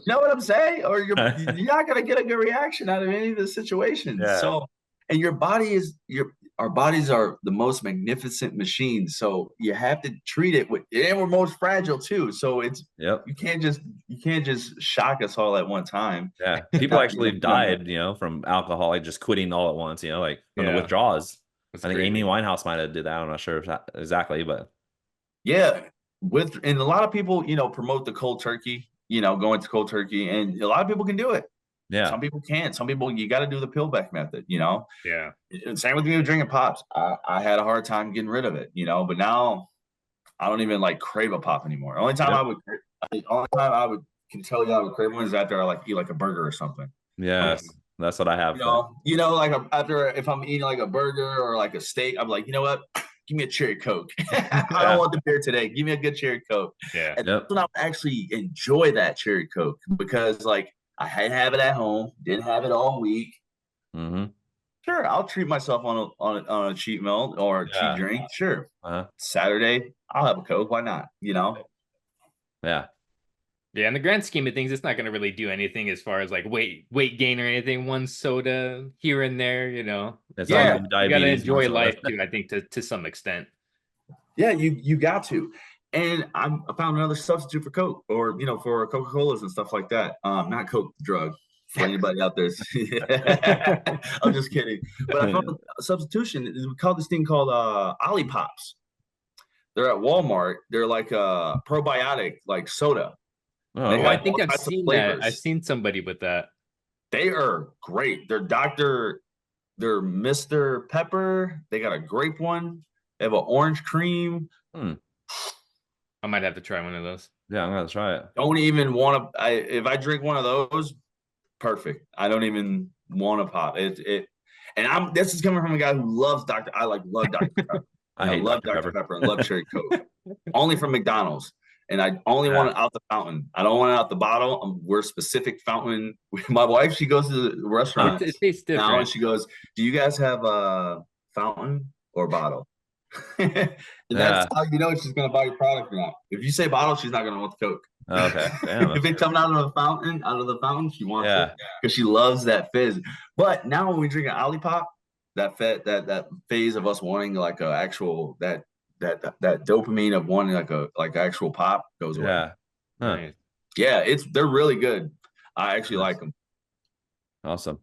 C: know what I'm saying? Or you're not gonna get a good reaction out of any of the situations.
B: Yeah.
C: So, and our bodies are the most magnificent machines. So you have to treat it with, and we're most fragile too. So
B: Yep.
C: you can't just shock us all at one time.
B: Yeah. People actually died, from alcohol, like just quitting all at once, like from the
A: Yeah.
B: withdrawals.
A: That's
B: I think
A: crazy.
B: Amy Winehouse might have did that. I'm not sure if that exactly, but
C: Yeah, and a lot of people, promote the cold turkey, going to cold turkey, and a lot of people can do it.
B: yeah.
C: Some people can't. Some people you got to do the peel back method.
A: Yeah.
C: Same with me with drinking pops. I had a hard time getting rid of it, but now I don't even like crave a pop anymore. The only time I would can tell you I would crave one is after I like eat like a burger or something.
B: Yes. That's what I have.
C: Like after if I'm eating like a burger or like a steak, I'm like, you know what? Give me a cherry Coke. I don't want the beer today. Give me a good cherry Coke.
A: Yeah.
C: And that's when I actually enjoy that cherry Coke because like I have it at home, didn't have it all week.
B: Mm-hmm.
C: Sure, I'll treat myself on a cheat meal or a cheat drink. Sure.
B: Uh-huh.
C: Saturday, I'll have a Coke. Why not?
B: Yeah.
A: Yeah, in the grand scheme of things, it's not going to really do anything as far as like weight gain or anything. One soda here and there, you know.
B: It's all
C: Yeah,
B: you
A: You got to
B: diabetes.
A: enjoy
B: One soda.
A: life too, I think, to some extent.
C: Yeah, you got to. And I found another substitute for Coke, or for Coca-Colas and stuff like that. Not Coke, the drug. For anybody out there, I'm just kidding. But I found a substitution. We call this thing called Ollipops. They're at Walmart. They're like a probiotic, like soda.
B: Oh,
C: They
A: Oh, I
C: have
B: okay.
C: all
A: think I've
C: types of
A: seen that. I've
C: flavors.
A: seen somebody with that.
C: They are great. They're Mr. Pepper. They got a grape one. They have an orange cream.
A: I might have to try one of those.
B: Yeah, I'm gonna try it.
C: Don't even want to. If I drink one of those, perfect. I don't even want to pop it. And this is coming from a guy who loves Dr. I love Dr. Pepper.
B: I hate
C: love
B: Dr.
C: Pepper and love cherry Coke. Only from McDonald's. And I only want it out the fountain. I don't want it out the bottle. We're specific fountain. My wife, she goes to the restaurant
A: It tastes different.
C: now and she goes, "Do you guys have a fountain or bottle?" And that's how you know she's gonna buy your product or not. If you say bottle, she's not gonna want the Coke.
B: Okay. Damn,
C: if it's coming out of the fountain, she wants it because she loves that fizz. But now when we drink an Olipop, that phase of us wanting like a actual that dopamine of wanting like actual pop goes away.
B: Yeah. Huh.
A: Nice.
C: Yeah, they're really good. I actually like them.
B: Awesome.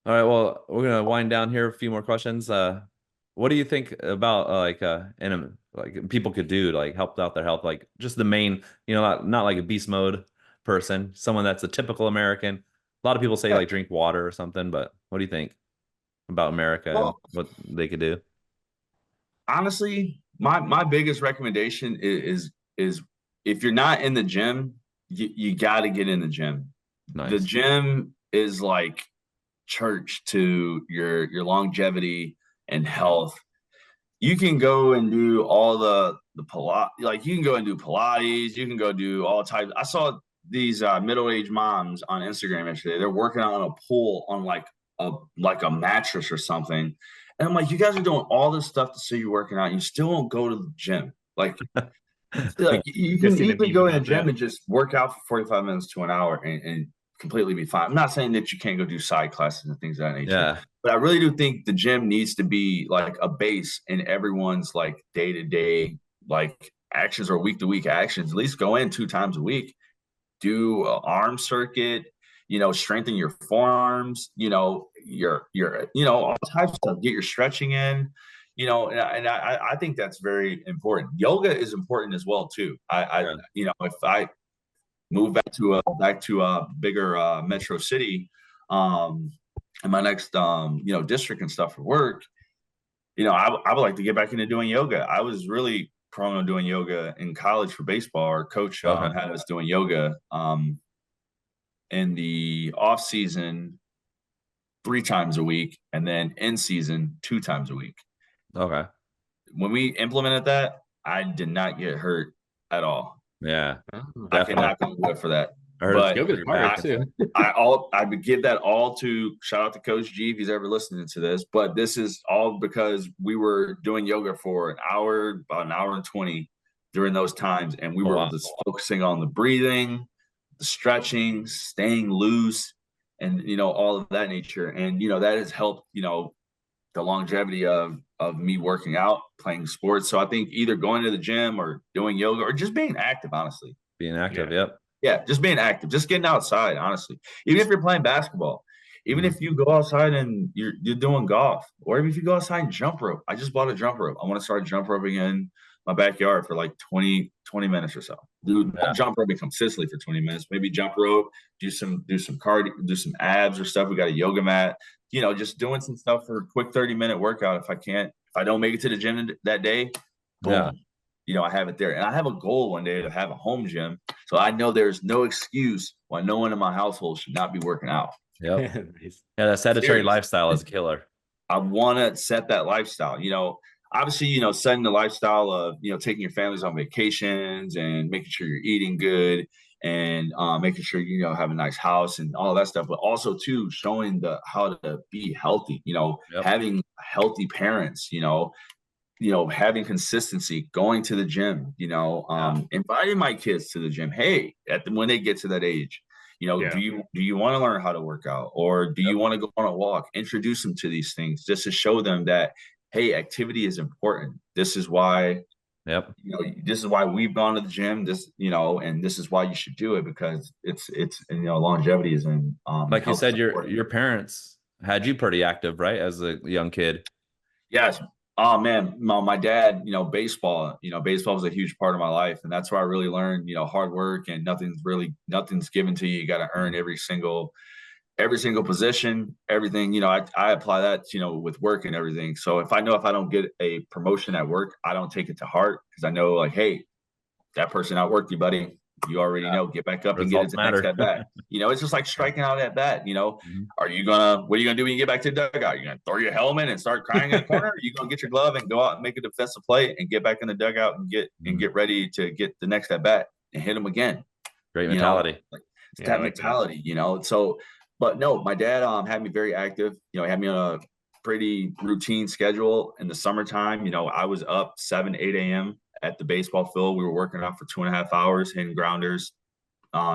B: All right, well, we're gonna wind down here. A few more questions. What do you think about like people could do to like help out their health? Like just the main, not like a beast mode person, someone that's a typical American. A lot of people say like drink water or something, but what do you think about America and what they could do?
C: Honestly, my biggest recommendation is if you're not in the gym, you got to get in the gym.
B: Nice.
C: The gym is like church to your longevity and health. You can go and do all the Pilates, like you can go and do Pilates, you can go do all types. I saw these middle-aged moms on Instagram yesterday. They're working out on a pool on like a mattress or something. And I'm like, you guys are doing all this stuff to say you're working out. You still don't go to the gym. Like you can easily go in a gym and just work out for 45 minutes to an hour and completely be fine. I'm not saying that you can't go do side classes and things of that nature.
B: Yeah.
C: But I really do think the gym needs to be like a base in everyone's like day-to-day like actions or week-to-week actions. At least go in 2 times a week, do an arm circuit, strengthen your forearms, your all types of stuff. Get your stretching in, and I think that's very important. Yoga is important as well too. If I move back to a bigger metro city, in my next district and stuff for work, I would like to get back into doing yoga. I was really prone on doing yoga in college for baseball. Our coach had us doing yoga in the off season 3 times a week, and then in season 2 times a week.
B: Okay.
C: When we implemented that, I did not get hurt at all.
B: Yeah.
C: I cannot go good for that.
B: But
C: I would give that all to shout out to Coach G if he's ever listening to this. But this is all because we were doing yoga for about an hour and 20 during those times, and we were just focusing on the breathing, the stretching, staying loose, and all of that nature. And that has helped the longevity of me working out, playing sports. So I think either going to the gym or doing yoga or just being active, honestly.
B: Being active, yep.
C: Yeah, just being active, just getting outside, honestly. Even if you're playing basketball, even if you go outside and you're doing golf, or even if you go outside and jump rope. I just bought a jump rope. I want to start jump roping in my backyard for like 20 minutes or so. Jump roping consistently for 20 minutes. Maybe jump rope, do some cardio, do some abs or stuff. We got a yoga mat. Just doing some stuff for a quick 30-minute workout. If I don't make it to the gym that day, boom. I have it there. And I have a goal one day to have a home gym. So I know there's no excuse why no one in my household should not be working out.
B: Yep. Yeah, that sedentary lifestyle is a killer.
C: I want to set that lifestyle. Obviously, setting the lifestyle of, taking your families on vacations and making sure you're eating good and making sure, have a nice house and all that stuff. But also, too, showing how to be healthy, having healthy parents, having consistency, going to the gym, inviting my kids to the gym. Hey, when they get to that age, do you want to learn how to work out, or do you want to go on a walk? Introduce them to these things just to show them that, hey, activity is important. This is why, this is why we've gone to the gym. And this is why you should do it, because it's longevity is in.
B: Like you said, your parents had you pretty active, right, as a young kid?
C: Yes. Oh man, my dad, baseball was a huge part of my life. And that's where I really learned, hard work, and nothing's given to you. You got to earn every single position, everything. I apply that, with work and everything. So if I don't get a promotion at work, I don't take it to heart, because I know, like, hey, that person outworked you, buddy. You already know, get back up and get into the next at bat. It's just like striking out at bat. What are you gonna do when you get back to the dugout? You're gonna throw your helmet and start crying in the corner? You're gonna get your glove and go out and make a defensive play and get back in the dugout and get ready to get the next at bat and hit them again.
B: Great mentality.
C: It's that mentality, So, but no, my dad had me very active. He had me on a pretty routine schedule in the summertime. I was up 7, 8 a.m. at the baseball field. We were working out for 2.5 hours, hitting grounders,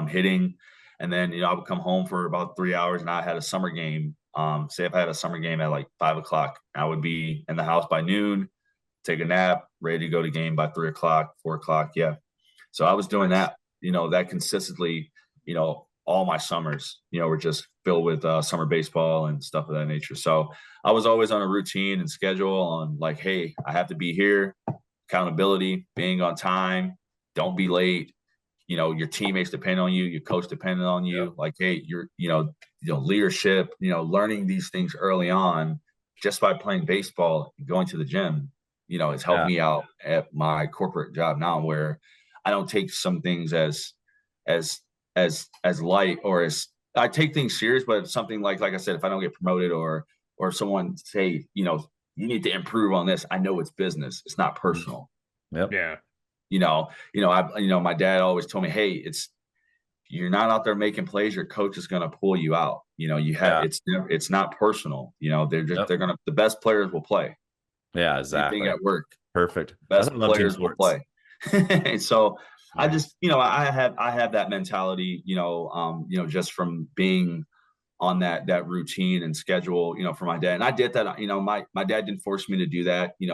C: hitting. And then, I would come home for about 3 hours, and I had a summer game. Say if I had a summer game at like 5 o'clock, I would be in the house by noon, take a nap, ready to go to game by 3 o'clock, 4 o'clock. Yeah. So I was doing that, that consistently, all my summers, were just filled with summer baseball and stuff of that nature. So I was always on a routine and schedule on, like, hey, I have to be here. Accountability, being on time, don't be late. Your teammates depend on you, your coach depending on you. Yep. Like, hey, you're, leadership, learning these things early on just by playing baseball, going to the gym, it's helped me out at my corporate job now, where I don't take some things as light, or as I take things serious, but something like I said, if I don't get promoted, or someone say, you need to improve on this, I know it's business. It's not personal.
B: Yep.
A: Yeah.
C: My dad always told me, hey, you're not out there making plays. Your coach is going to pull you out. It's not personal. They're going to, the best players will play.
B: Yeah, exactly.
C: Anything at work.
B: Perfect.
C: Best players will play. And so I just, I have that mentality, just from being on that routine and schedule, for my dad. And I did that, my dad didn't force me to do that. He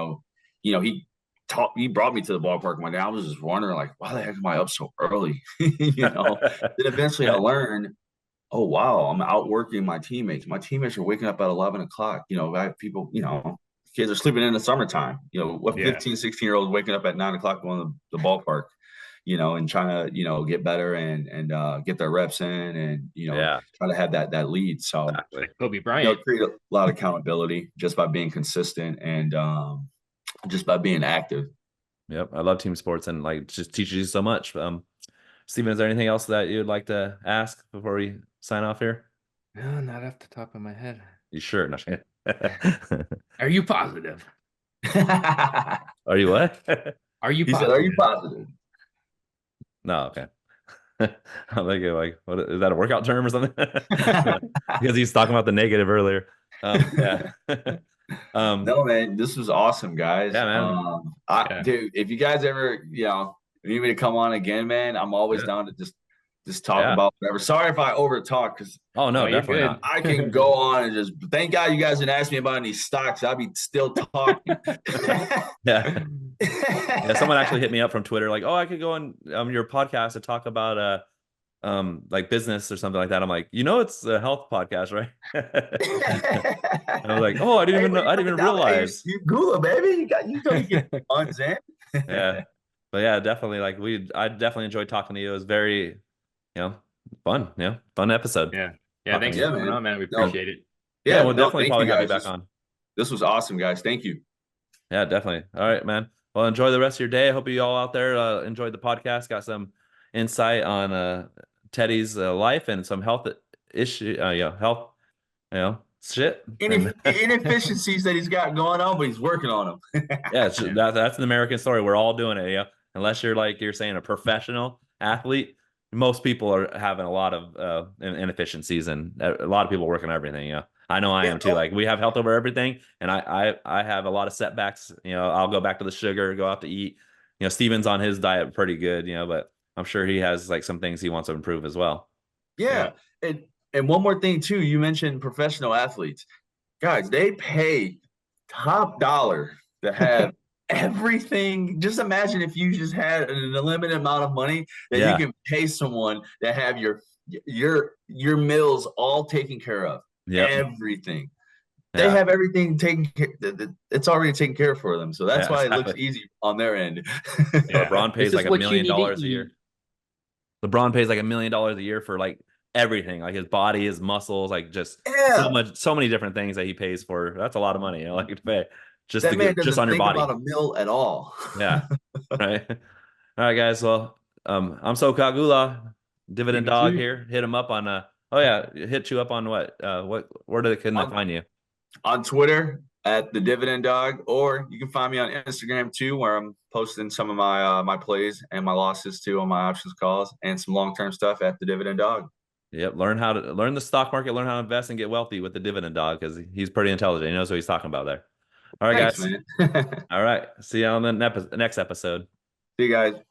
C: brought me to the ballpark one day. I was just wondering, like, why the heck am I up so early? Then eventually I learned, oh, wow, I'm outworking my teammates. My teammates are waking up at 11 o'clock. I have people, kids are sleeping in the summertime. 15, 16-year-olds waking up at 9 o'clock going to the ballpark, and trying to, get better and get their reps in, and, try to have that lead. So
A: exactly. Kobe Bryant,
C: create a lot of accountability just by being consistent and just by being active.
B: Yep. I love team sports, and like just teaches you so much. Steven, is there anything else that you'd like to ask before we sign off here?
A: No, not off the top of my head.
B: You sure? No.
A: Are you positive?
B: Are you what?
A: Are you positive?
C: He said, are you positive?
B: No, okay. I'm thinking, like, what is that, a workout term or something? Because he's talking about the negative earlier. Yeah.
C: No, man, this was awesome, guys.
B: Yeah, man.
C: Dude, if you guys ever, need me to come on again, man, I'm always down to just talk about whatever. Sorry if I over talk, because
B: definitely not.
C: I can go on and just thank God you guys didn't ask me about any stocks. I'd be still talking.
B: Yeah. Someone actually hit me up from Twitter, like, oh, I could go on your podcast to talk about like business or something like that. I'm like, it's a health podcast, right? And I was like, oh, I didn't even realize.
C: You Gula, baby. You get funds in.
B: Yeah. But yeah, definitely, like, I definitely enjoyed talking to you. It was very, fun. Yeah. Fun episode.
A: Yeah. Yeah. Thanks for coming on, man. We appreciate it.
B: Yeah, we'll definitely probably have you back on.
C: This was awesome, guys. Thank you.
B: Yeah, definitely. All right, man. Well, enjoy the rest of your day. I hope you all out there enjoyed the podcast, got some insight on Teddie's life and some health issue, health, shit.
C: Inefficiencies that he's got going on, but he's working on them.
B: Yeah, that's an American story. We're all doing it, unless you're, like you're saying, a professional athlete. Most people are having a lot of inefficiencies, and a lot of people working on everything. I know I
C: Yeah.
B: am too. Like we have health over everything, and I have a lot of setbacks. You know, I'll go back to the sugar, go out to eat. You know, Steven's on his diet pretty good. You know, but I'm sure he has like some things he wants to improve as well.
C: Yeah. And one more thing too, you mentioned professional athletes. Guys, they pay top dollar to have everything. Just imagine if you just had an unlimited amount of money that you
B: Yeah,
C: can pay someone to have your meals all taken care of.
B: yep,
C: Everything. They
B: yeah,
C: have everything taken care. It's already taken care of for them. So that's
B: yeah,
C: why it looks
B: exactly.
C: easy on their end.
A: Yeah,
B: LeBron
A: this
B: pays
A: is
B: like a
A: what you
B: million
A: need to
B: dollars a
A: eat.
B: year. LeBron pays like $1 million a year for like everything, like his body, his muscles, like just
C: Yeah.
B: so many different things that he pays for. That's a lot of money, you know, like to pay just
C: That
B: to
C: man
B: get just
C: doesn't
B: on your
C: think about
B: body.
C: a meal at all.
B: Yeah. Right. All right, guys. Well, I'm so Kagula, Dividend Dog
A: CB2.
B: here. Hit him up on oh yeah, hit you up on what where can they
C: on,
B: find you?
C: on Twitter at the Dividend Dog, or you can find me on Instagram too, where I'm posting some of my plays and my losses too on my options calls and some long term stuff at the Dividend Dog.
B: Yep. Learn the stock market, learn how to invest and get wealthy with the Dividend Dog because he's pretty intelligent. He knows what he's talking about there. All right,
C: Thanks,
B: guys.
C: man.
B: All right. See you on the next episode.
C: See you guys.